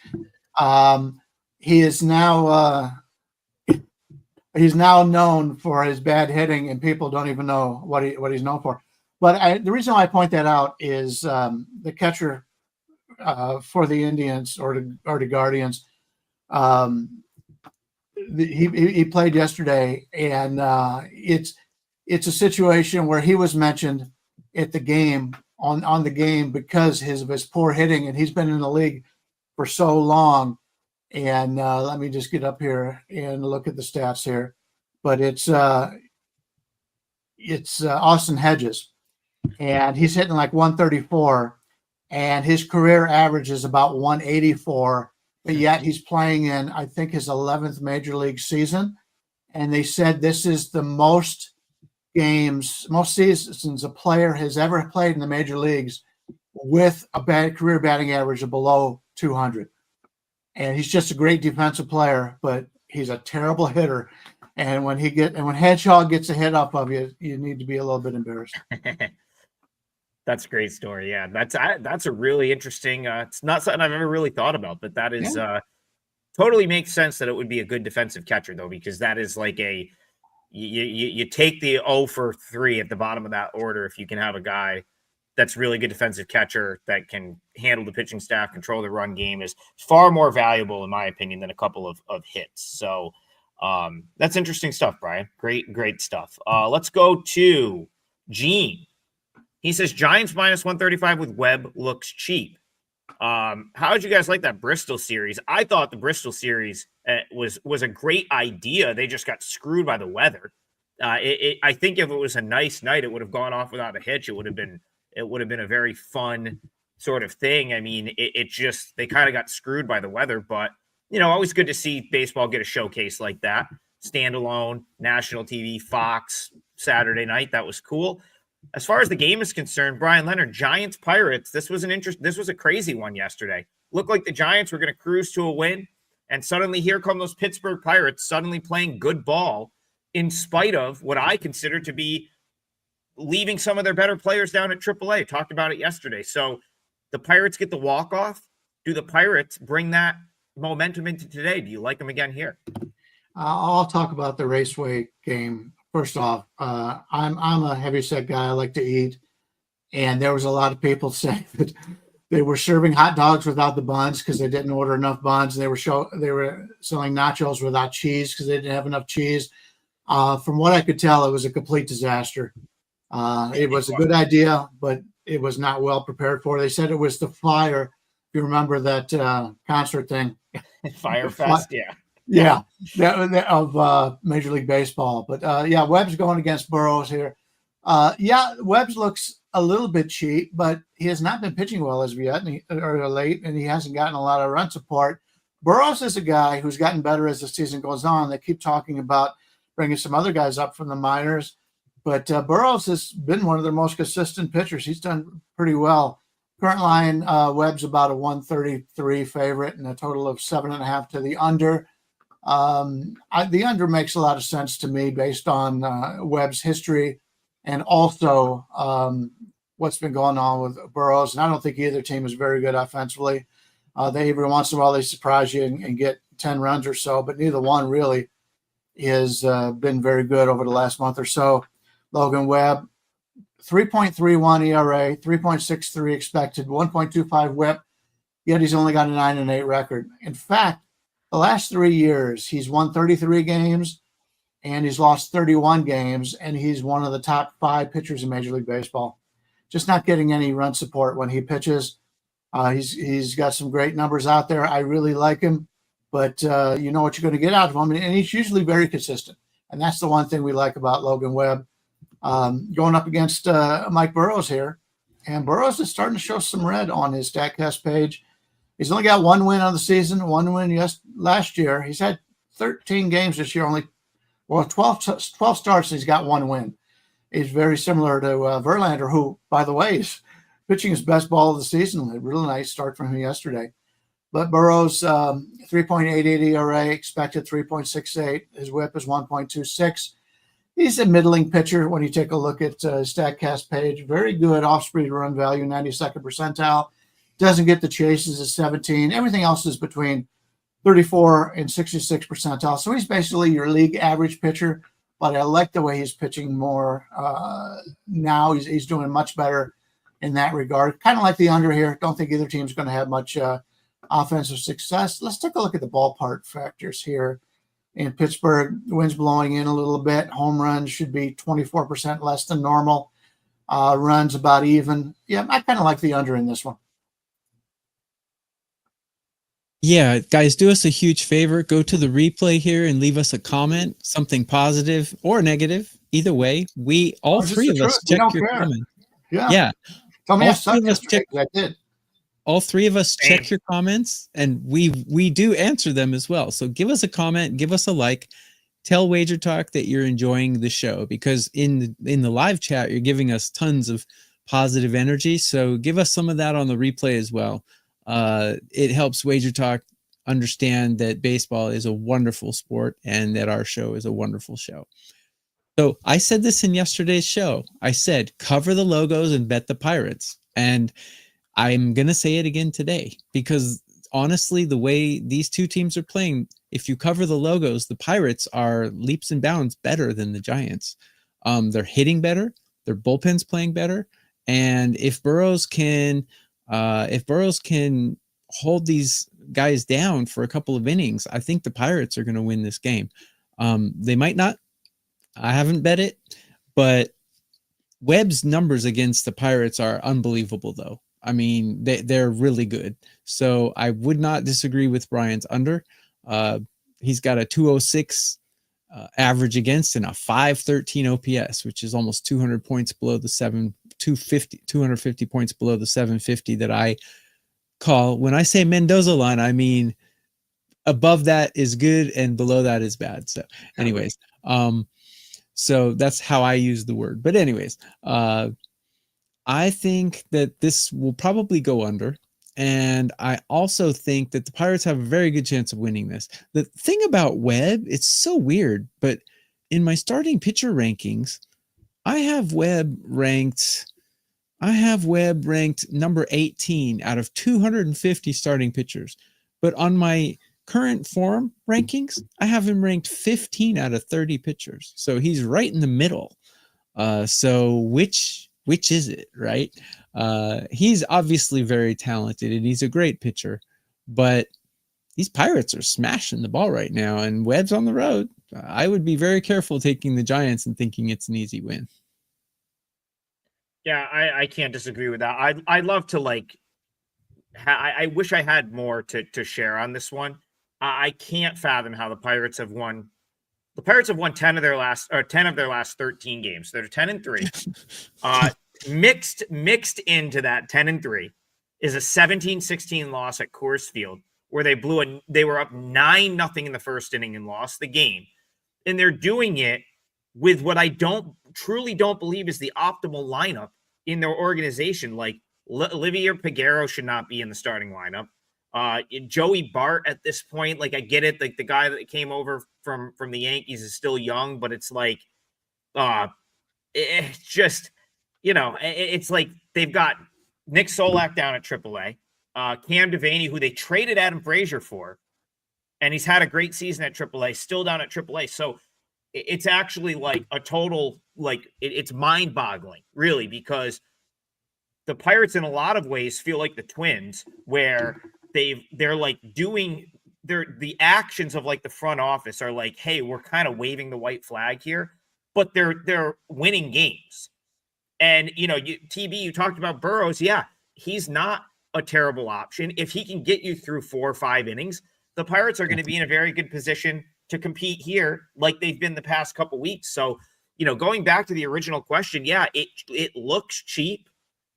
He is now he's now known for his bad hitting, and people don't even know what he's known for. But the reason why I point that out is the catcher for the Indians or the Guardians. He played yesterday, and it's a situation where he was mentioned at the game on the game because of his poor hitting, and he's been in the league for so long. And let me just get up here and look at the stats here. But it's Austin Hedges, and he's hitting like 134. And his career average is about 184, but yet he's playing in, I think, his 11th major league season. And they said this is the most seasons a player has ever played in the major leagues with a bad career batting average of below 200. And he's just a great defensive player, but he's a terrible hitter. And when Hedgehog gets a hit off of you, you need to be a little bit embarrassed. That's a great story. Yeah, that's a really interesting. It's not something I've ever really thought about, but that is totally makes sense that it would be a good defensive catcher though, because that is like you take the 0 for 3 at the bottom of that order if you can have a guy that's really good defensive catcher that can handle the pitching staff, control the run game is far more valuable, in my opinion, than a couple of hits. So that's interesting stuff, Brian. Great stuff. Let's go to Gene. He says Giants minus 135 with Webb looks cheap. How did you guys like that Bristol series? I thought the Bristol series was a great idea. They just got screwed by the weather. I think if it was a nice night, it would have gone off without a hitch. It would have been a very fun sort of thing. I mean, it just, they kind of got screwed by the weather, but always good to see baseball get a showcase like that. Standalone, national TV, Fox, Saturday night. That was cool. As far as the game is concerned, Brian Leonard, Giants Pirates. This was a crazy one yesterday. Looked like the Giants were going to cruise to a win, and suddenly here come those Pittsburgh Pirates suddenly playing good ball in spite of what I consider to be leaving some of their better players down at AAA. Talked about it yesterday. So the Pirates get the walk-off. Do the Pirates bring that momentum into today? Do you like them again here? I'll talk about the Raceway game. First off, I'm a heavyset guy. I like to eat. And there was a lot of people saying that they were serving hot dogs without the buns because they didn't order enough buns. They were selling nachos without cheese because they didn't have enough cheese. From what I could tell, it was a complete disaster. It was a good idea, but it was not well prepared for. They said it was the Fire. If you remember that concert thing. Fire Fest, yeah. Yeah, that of Major League Baseball. But Webb's going against Burrows here. Webb's looks a little bit cheap, but he has not been pitching well as of yet, or late, and he hasn't gotten a lot of run support. Burrows is a guy who's gotten better as the season goes on. They keep talking about bringing some other guys up from the minors, but Burrows has been one of their most consistent pitchers. He's done pretty well. Current line, Webb's about a 133 favorite and a total of 7.5 to the under. The under makes a lot of sense to me based on Webb's history and also what's been going on with Burrows. And I don't think either team is very good offensively. They every once in a while they surprise you and get 10 runs or so, but neither one really has been very good over the last month or so. Logan Webb, 3.31 ERA, 3.63 expected, 1.25 WHIP, yet he's only got a 9-8 record. In fact, the last 3 years, he's won 33 games and he's lost 31 games, and he's one of the top 5 pitchers in Major League Baseball. Just not getting any run support when he pitches. He's got some great numbers out there. I really like him, but you know what you're going to get out of him, and he's usually very consistent. And that's the one thing we like about Logan Webb. Going up against Mike Burrows here, and Burrows is starting to show some red on his StatCast page. He's only got 1 win on the season, 1 win last year. He's had 13 games this year, 12 starts, he's got 1 win. He's very similar to Verlander, who, by the way, is pitching his best ball of the season. A really nice start from him yesterday. But Burrows, 3.88 ERA, expected 3.68. His WHIP is 1.26. He's a middling pitcher when you take a look at StatCast page. Very good off-speed run value, 92nd percentile. Doesn't get the chases at 17. Everything else is between 34 and 66 percentile. So he's basically your league average pitcher, but I like the way he's pitching more now. He's doing much better in that regard. Kind of like the under here. Don't think either team's going to have much offensive success. Let's take a look at the ballpark factors here. In Pittsburgh, the wind's blowing in a little bit. Home runs should be 24% less than normal. Runs about even. Yeah, I kind of like the under in this one. Yeah, guys, do us a huge favor. Go to the replay here and leave us a comment, something positive or negative. Either way, all three of us check your comment. Yeah. Tell me I did. All three of us check your comments, and we do answer them as well. So give us a comment, give us a like, tell Wager Talk that you're enjoying the show, because in the live chat you're giving us tons of positive energy. So give us some of that on the replay as well. It helps Wager Talk understand that baseball is a wonderful sport and that our show is a wonderful show. So I said this in yesterday's show. I said cover the logos and bet the Pirates, and I'm going to say it again today, because honestly, the way these two teams are playing, if you cover the logos, the Pirates are leaps and bounds better than the Giants. They're hitting better. Their bullpen's playing better. And if Burrows can hold these guys down for a couple of innings, I think the Pirates are going to win this game. They might not. I haven't bet it, but Webb's numbers against the Pirates are unbelievable, though. I mean, they're really good. So I would not disagree with Bryan's under. He's got a 206 average against and a 513 OPS, which is almost 200 points below the 250 points below the 750 that I call. When I say Mendoza line, I mean above that is good and below that is bad. So anyways, so that's how I use the word. But anyways, I think that this will probably go under. And I also think that the Pirates have a very good chance of winning this. The thing about Webb, it's so weird, but in my starting pitcher rankings, I have Webb ranked number 18 out of 250 starting pitchers. But on my current form rankings, I have him ranked 15 out of 30 pitchers. So he's right in the middle. So which is it, right? He's obviously very talented and he's a great pitcher, but these Pirates are smashing the ball right now and Webb's on the road. I would be very careful taking the Giants and thinking it's an easy win. Yeah, I can't disagree with that. I'd love to I wish I had more to share on this one. I can't fathom how the Pirates have won. The Pirates have won 10 of their last 13 games. They're 10-3. Mixed into that 10-3 is a 17-16 loss at Coors Field where they were up 9-0 in the first inning and lost the game. And they're doing it with what I truly don't believe is the optimal lineup in their organization. Like Olivier Peguero should not be in the starting lineup. Joey Bart at this point, like I get it, like the guy that came over from the Yankees is still young, but it's like, it's just, it's like they've got Nick Solak down at AAA, Cam Devaney, who they traded Adam Frazier for, and he's had a great season at AAA, still down at AAA. So it's actually like a total, it's mind-boggling, really, because the Pirates in a lot of ways feel like the Twins, where they're like doing the actions of like the front office are like, hey, we're kind of waving the white flag here, but they're winning games. And TB, you talked about Burrows. Yeah, he's not a terrible option. If he can get you through 4 or 5 innings, the Pirates are going to be in a very good position to compete here, like they've been the past couple weeks. So, going back to the original question, yeah, it looks cheap.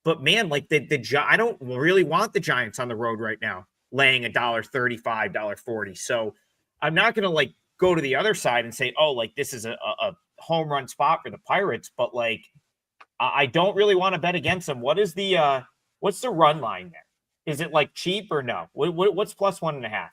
But man, like I don't really want the Giants on the road right now, laying $1.35, $1.40. So I'm not going to go to the other side and say, oh, this is a home run spot for the Pirates. But I don't really want to bet against them. What's the run line there? Is it cheap or no? What's plus 1.5?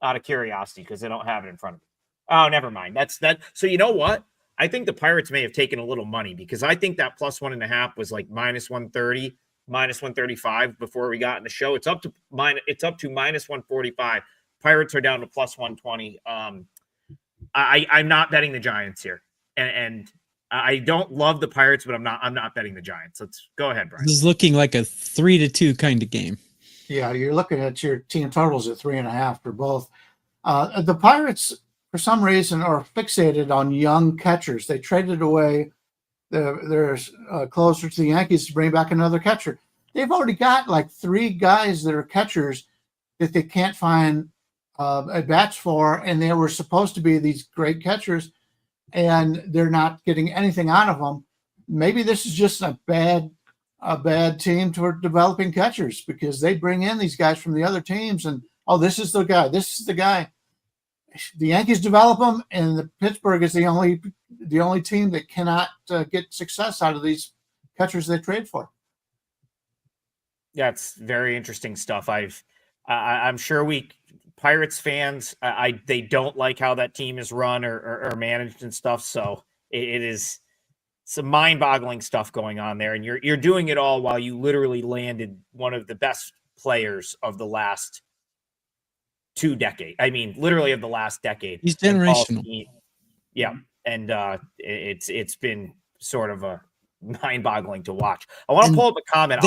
Out of curiosity, because I don't have it in front of me. Oh, never mind. That's that. So you know what? I think the Pirates may have taken a little money, because I think that plus 1.5 was minus 130, minus 135 before we got in the show. It's up to minus 145. Pirates are down to plus 120. I'm not betting the Giants here, and I don't love the Pirates, but I'm not betting the Giants. Let's go ahead, Bryan. This is looking like a 3-2 kind of game. Yeah, you're looking at your team totals at 3.5 for both. The Pirates, for some reason, are fixated on young catchers. They traded away their closer to the Yankees to bring back another catcher. They've already got 3 guys that are catchers that they can't find at bats for, and they were supposed to be these great catchers, and they're not getting anything out of them. Maybe this is just a bad team toward developing catchers, because they bring in these guys from the other teams and, oh, this is the guy. This is the guy. The Yankees develop them, and the Pittsburgh is the only team that cannot get success out of these catchers they trade for. Yeah, it's very interesting stuff. I'm sure Pirates fans, they don't like how that team is run or managed and stuff. So it is some mind-boggling stuff going on there, and you're doing it all while you literally landed one of the best players of the last 2 decades. I mean, literally of the last decade. He's generational. Yeah, and it's been sort of a mind-boggling to watch. I want to And pull up a comment.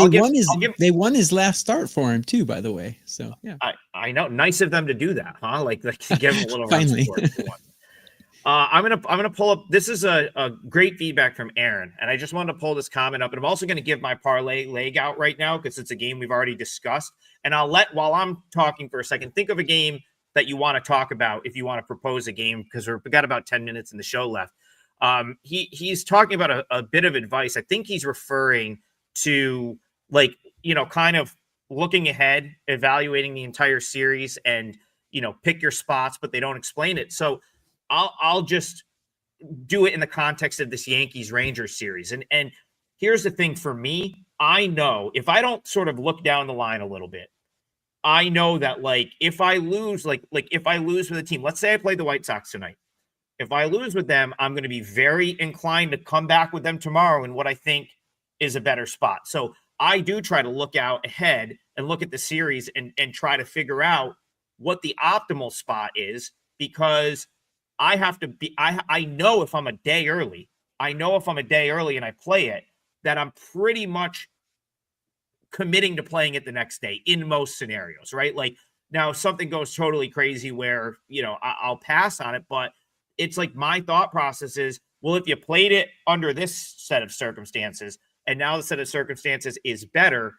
They won his last start for him too, by the way. So yeah, I know, nice of them to do that, huh? Like give him a little run finally. support for one. I'm gonna pull up. This is a great feedback from Aaron, and I just wanted to pull this comment up. And I'm also going to give my parlay leg out right now because it's a game we've already discussed. And while I'm talking for a second, think of a game that you want to talk about if you want to propose a game, because we've got about 10 minutes in the show left. He's talking about a bit of advice. I think he's referring to kind of looking ahead, evaluating the entire series, and pick your spots, but they don't explain it. So I'll just do it in the context of this Yankees-Rangers series. And here's the thing for me. I know if I don't sort of look down the line a little bit, I know that if I lose, if I lose with a team, let's say I play the White Sox tonight. If I lose with them, I'm going to be very inclined to come back with them tomorrow in what I think is a better spot. So I do try to look out ahead and look at the series and try to figure out what the optimal spot is, because I have to be, I know if I'm a day early and I play it, that I'm pretty much committing to playing it the next day in most scenarios, right? Like now if something goes totally crazy where, I'll pass on it, but it's like my thought process is, well, if you played it under this set of circumstances and now the set of circumstances is better,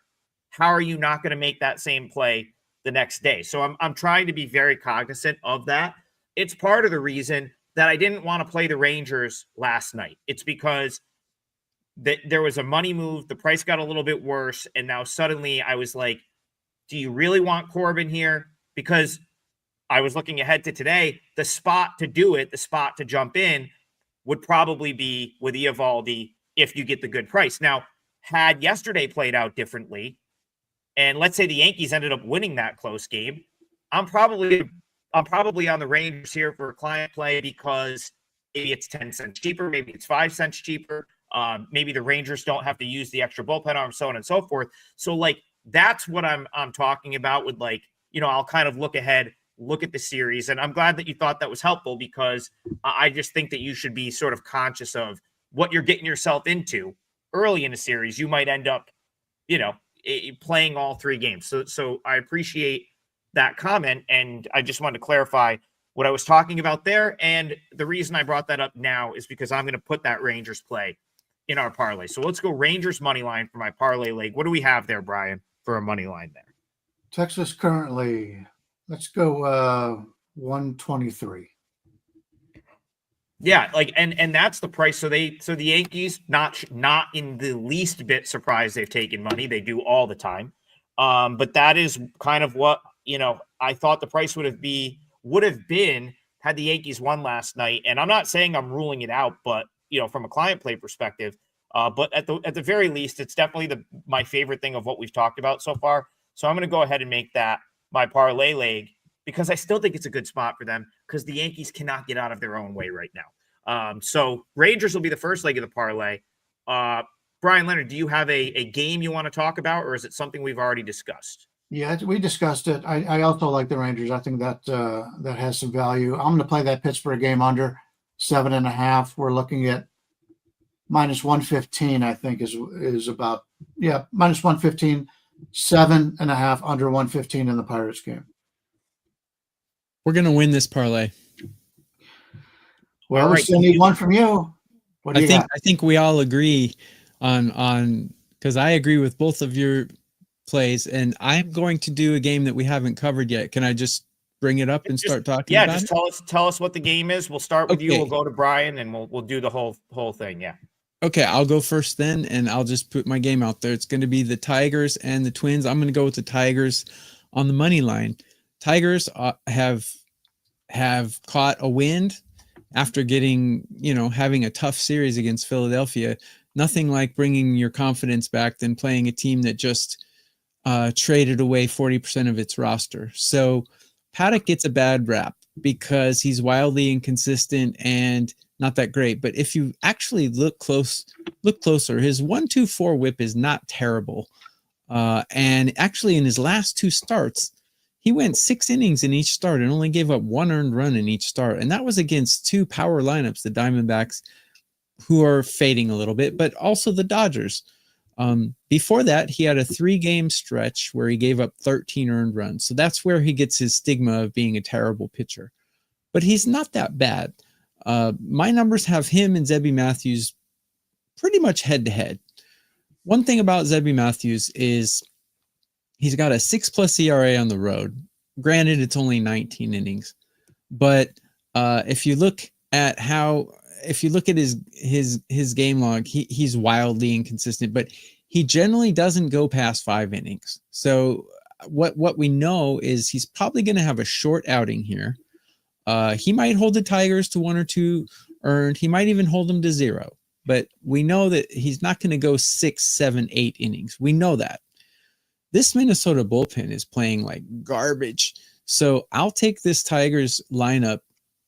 how are you not going to make that same play the next day? So I'm trying to be very cognizant of that. It's part of the reason that I didn't want to play the Rangers last night. It's because there was a money move. The price got a little bit worse. And now suddenly I was like, do you really want Corbin here? Because I was looking ahead to today. The spot to do it, the spot to jump in would probably be with Eovaldi if you get the good price. Now, had yesterday played out differently, and let's say the Yankees ended up winning that close game, I'm probably on the Rangers here for a client play because maybe it's 10 cents cheaper, maybe it's 5 cents cheaper. Maybe the Rangers don't have to use the extra bullpen arm, so on and so forth. So that's what I'm talking about with I'll kind of look ahead, look at the series. And I'm glad that you thought that was helpful, because I just think that you should be sort of conscious of what you're getting yourself into early in a series. You might end up, playing all 3 games. So I appreciate that comment. And I just wanted to clarify what I was talking about there. And the reason I brought that up now is because I'm going to put that Rangers play in our parlay. So let's go Rangers money line for my parlay leg. What do we have there, Brian, for a money line there? Texas currently, let's go 123. Yeah, and that's the price. So the Yankees not in the least bit surprised they've taken money. They do all the time. But that is kind of what, I thought the price would have been had the Yankees won last night. And I'm not saying I'm ruling it out, but from a client play perspective, but at the very least, it's definitely my favorite thing of what we've talked about so far. So I'm going to go ahead and make that my parlay leg, because I still think it's a good spot for them, because the Yankees cannot get out of their own way right now. So Rangers will be the first leg of the parlay. Brian, Leonard, do you have a game you want to talk about, or is it something we've already discussed? Yeah, we discussed it. I also like the Rangers. I think that that has some value. I'm going to play that Pittsburgh game under 7.5. We're looking at minus 115, I think is about, minus 115, 7.5 under 115 in the Pirates game. We're going to win this parlay. Well, we still need one from you. What do you got? I think we all agree on because I agree with both of your plays, and I'm going to do a game that we haven't covered yet. Can I just bring it up and start talking about it? Yeah, just tell us what the game is. We'll start with you. We'll go to Brian, and we'll do the whole thing. Yeah. Okay, I'll go first then, and I'll just put my game out there. It's going to be the Tigers and the Twins. I'm going to go with the Tigers on the money line. Tigers have caught a wind after getting, having a tough series against Philadelphia. Nothing like bringing your confidence back than playing a team that just traded away 40% of its roster. So Paddock gets a bad rap because he's wildly inconsistent and not that great. But if you actually look closer, his 1.24 whip is not terrible. And actually in his last 2 starts, he went 6 innings in each start and only gave up 1 earned run in each start. And that was against 2 power lineups, the Diamondbacks who are fading a little bit, but also the Dodgers. Before that, he had a 3-game stretch where he gave up 13 earned runs. So that's where he gets his stigma of being a terrible pitcher. But he's not that bad. My numbers have him and Zebby Matthews pretty much head-to-head. One thing about Zebby Matthews is he's got a 6+ ERA on the road. Granted, it's only 19 innings. But if you look at his game log, he's wildly inconsistent, but he generally doesn't go past 5 innings. So what we know is he's probably going to have a short outing here. He might hold the Tigers to 1 or 2 earned. He might even hold them to 0, but we know that he's not going to go 6, 7, 8 innings. We know that. This Minnesota bullpen is playing like garbage. So I'll take this Tigers lineup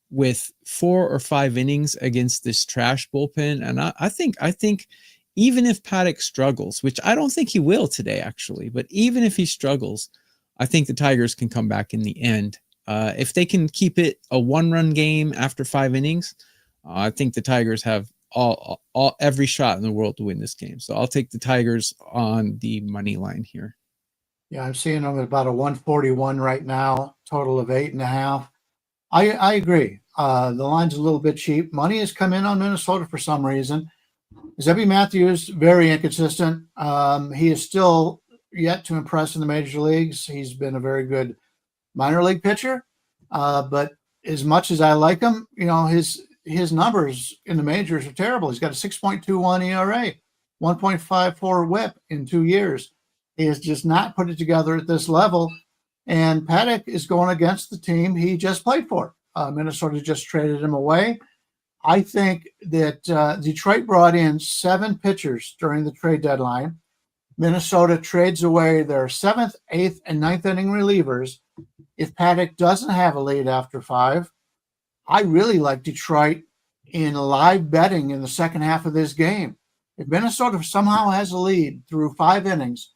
with 4 or 5 innings against this trash bullpen. And I think even if Paddock struggles, which I don't think he will today, actually, but even if he struggles, I think the Tigers can come back in the end. If they can keep it a 1-run game after 5 innings, I think the Tigers have every shot in the world to win this game. So I'll take the Tigers on the money line here. Yeah, I'm seeing them at about a 141 right now, total of 8.5. I agree. The line's a little bit cheap. Money has come in on Minnesota for some reason. Zebby Matthews, very inconsistent. He is still yet to impress in the major leagues. He's been a very good minor league pitcher. But as much as I like him, his numbers in the majors are terrible. He's got a 6.21 ERA, 1.54 whip in 2 years. He has just not put it together at this level. And Paddock is going against the team he just played for. Minnesota just traded him away. I think that Detroit brought in 7 pitchers during the trade deadline. Minnesota trades away their 7th, 8th, and 9th inning relievers. If Paddock doesn't have a lead after 5, I really like Detroit in live betting in the second half of this game. If Minnesota somehow has a lead through 5 innings,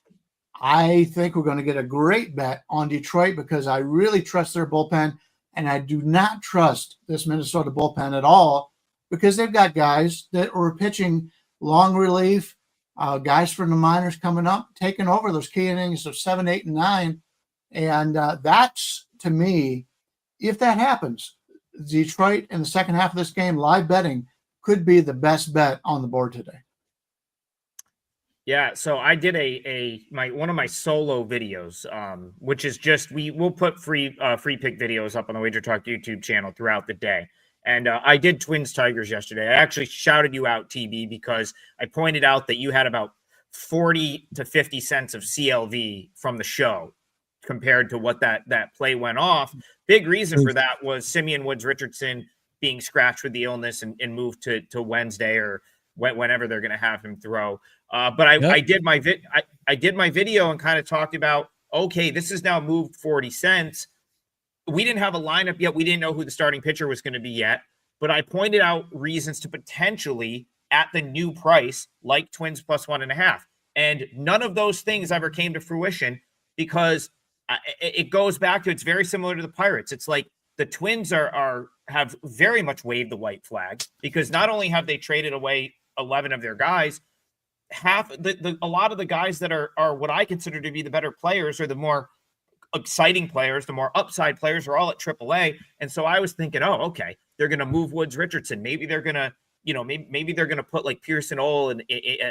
I think we're going to get a great bet on Detroit because I really trust their bullpen, and I do not trust this Minnesota bullpen at all because they've got guys that are pitching long relief, guys from the minors coming up, taking over those key innings of 7, 8, and 9. And that's, to me, if that happens, Detroit in the second half of this game, live betting could be the best bet on the board today. Yeah, so I did one of my solo videos, which is just we'll put free pick videos up on the Wager Talk YouTube channel throughout the day. And I did Twins Tigers yesterday. I actually shouted you out, TB, because I pointed out that you had about 40 to 50 cents of CLV from the show compared to what that play went off. Big reason for that was Simeon Woods Richardson being scratched with the illness and moved to Wednesday or whenever they're going to have him throw. But I did my video and kind of talked about, okay, this is now moved 40 cents. We didn't have a lineup yet. We didn't know who the starting pitcher was going to be yet. But I pointed out reasons to potentially at the new price, like Twins plus 1.5. And none of those things ever came to fruition because it goes back to, it's very similar to the Pirates. It's like the Twins have very much waved the white flag because not only have they traded away 11 of their guys, a lot of the guys that are what I consider to be the better players or the more exciting players, the more upside players are all at AAA. And so I was thinking, oh, okay, they're going to move Woods Richardson. Maybe they're going to, maybe they're going to put like Pearson Ole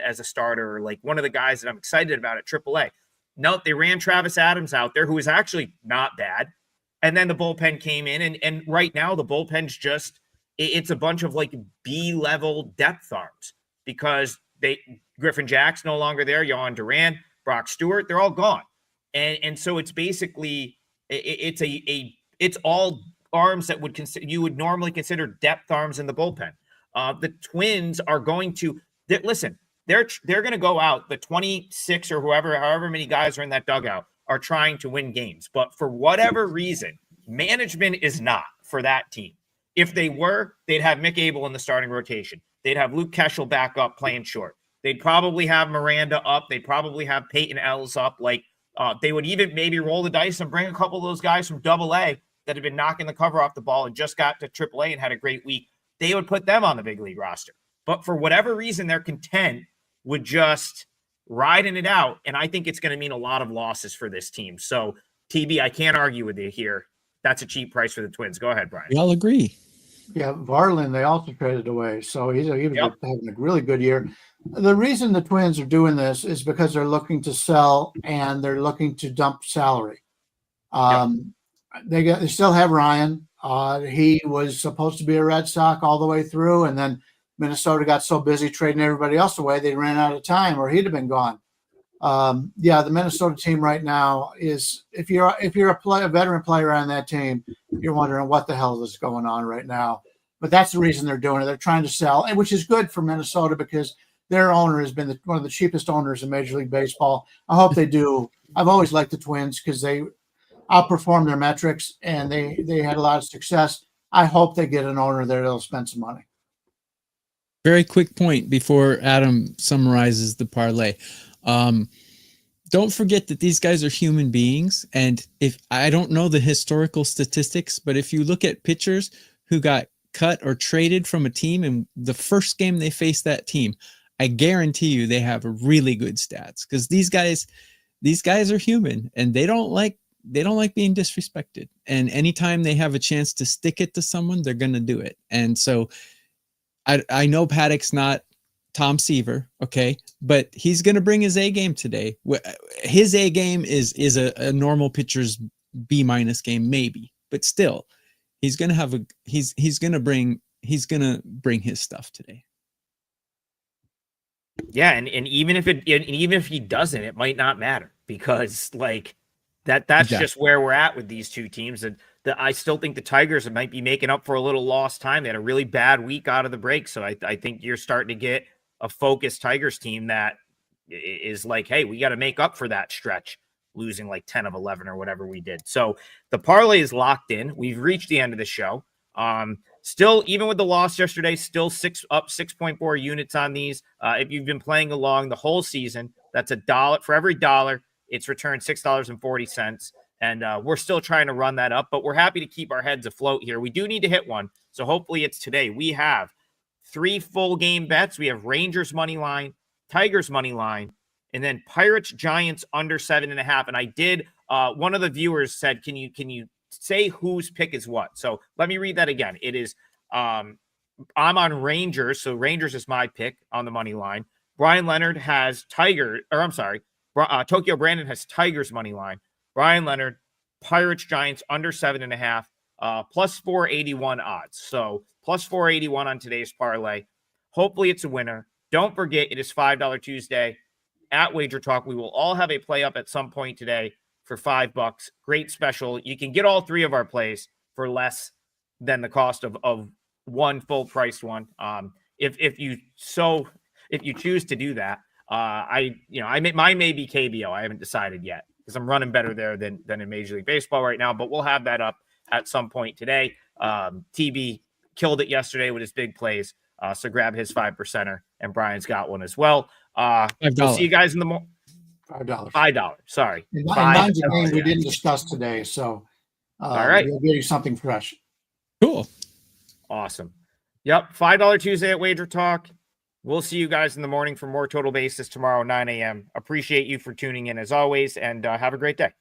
as a starter or like one of the guys that I'm excited about at AAA. No, they ran Travis Adams out there, who is actually not bad. And then the bullpen came in and right now the bullpen's just, it's a bunch of like B-level depth arms because Griffin Jack's no longer there. Yohan Duran, Brock Stewart, they're all gone. And so it's basically, it's all arms that you would normally consider depth arms in the bullpen. The Twins are going to, listen, they're going to go out, the 26 or however many guys are in that dugout are trying to win games. But for whatever reason, management is not for that team. If they were, they'd have Mick Abel in the starting rotation. They'd have Luke Keschel back up playing short. They'd probably have Miranda up. They'd probably have Peyton Ellis up. They would even maybe roll the dice and bring a couple of those guys from AA that have been knocking the cover off the ball and just got to AAA and had a great week. They would put them on the big league roster. but for whatever reason, they're content with just riding it out. And I think it's going to mean a lot of losses for this team. So, TB, I can't argue with you here. That's a cheap price for the Twins. Go ahead, Bryan. We all agree. Yeah, Varlin, they also traded away. So he was Yep. having a really good year. The reason the Twins are doing this is because they're looking to sell and they're looking to dump salary. They still have Ryan. He was supposed to be a Red Sox all the way through, and then Minnesota got so busy trading everybody else away, they ran out of time, or he'd have been gone. The Minnesota team right now is, if you're a veteran player on that team, you're wondering what the hell is going on right now. But that's the reason they're doing it. They're trying to sell, and which is good for Minnesota because their owner has been one of the cheapest owners in Major League Baseball. I hope they do. I've always liked the Twins because they outperform their metrics and they had a lot of success. I hope they get an owner there that'll spend some money. Very quick point before Adam summarizes the parlay. Don't forget that these guys are human beings. And if I don't know the historical statistics, but if you look at pitchers who got cut or traded from a team and the first game they faced that team, I guarantee you they have really good stats because these guys are human and they don't like being disrespected. And anytime they have a chance to stick it to someone, they're going to do it. And so I know Paddock's not Tom Seaver, okay, but he's going to bring his A game today. His A game is a normal pitcher's B- game, maybe, but still, he's going to have he's going to bring his stuff today. Yeah, and even if he doesn't, it might not matter because like that's Exactly. just where we're at with these two teams. And I still think the Tigers might be making up for a little lost time. They had a really bad week out of the break, so I think you're starting to get a focused Tigers team that is like, hey, we got to make up for that stretch, losing like 10 of 11 or whatever we did. So the parlay is locked in. We've reached the end of the show. Still, even with the loss yesterday, still 6.4 units on these. If you've been playing along the whole season, that's $1 for every dollar. It's returned $6.40. And we're still trying to run that up, but we're happy to keep our heads afloat here. We do need to hit one. So hopefully it's today. We have 3 full game bets. We have Rangers money line, Tigers money line, and then Pirates Giants under 7.5. And I did, one of the viewers said, can you say whose pick is what? So let me read that again. It is, I'm on Rangers. So Rangers is my pick on the money line. Brian Leonard has Tokyo Brandon has Tigers money line. Brian Leonard, Pirates Giants under 7.5, plus 481 odds. So plus 481 on today's parlay. Hopefully it's a winner. Don't forget, it is $5 Tuesday at Wager Talk. We will all have a play up at some point today for $5. Great special. You can get all 3 of our plays for less than the cost of one full priced one. If you choose to do that, mine may be KBO. I haven't decided yet because I'm running better there than in Major League Baseball right now, but we'll have that up at some point today. TB killed it yesterday with his big plays. So grab his 5%er, and Brian's got one as well. We'll see you guys in the morning. $5. Sorry. And mine's a game we didn't discuss today. So all right, we'll give you something fresh. Cool. Awesome. Yep. $5 Tuesday at Wager Talk. We'll see you guys in the morning for more Total Basis tomorrow, 9 a.m. Appreciate you for tuning in as always, and have a great day.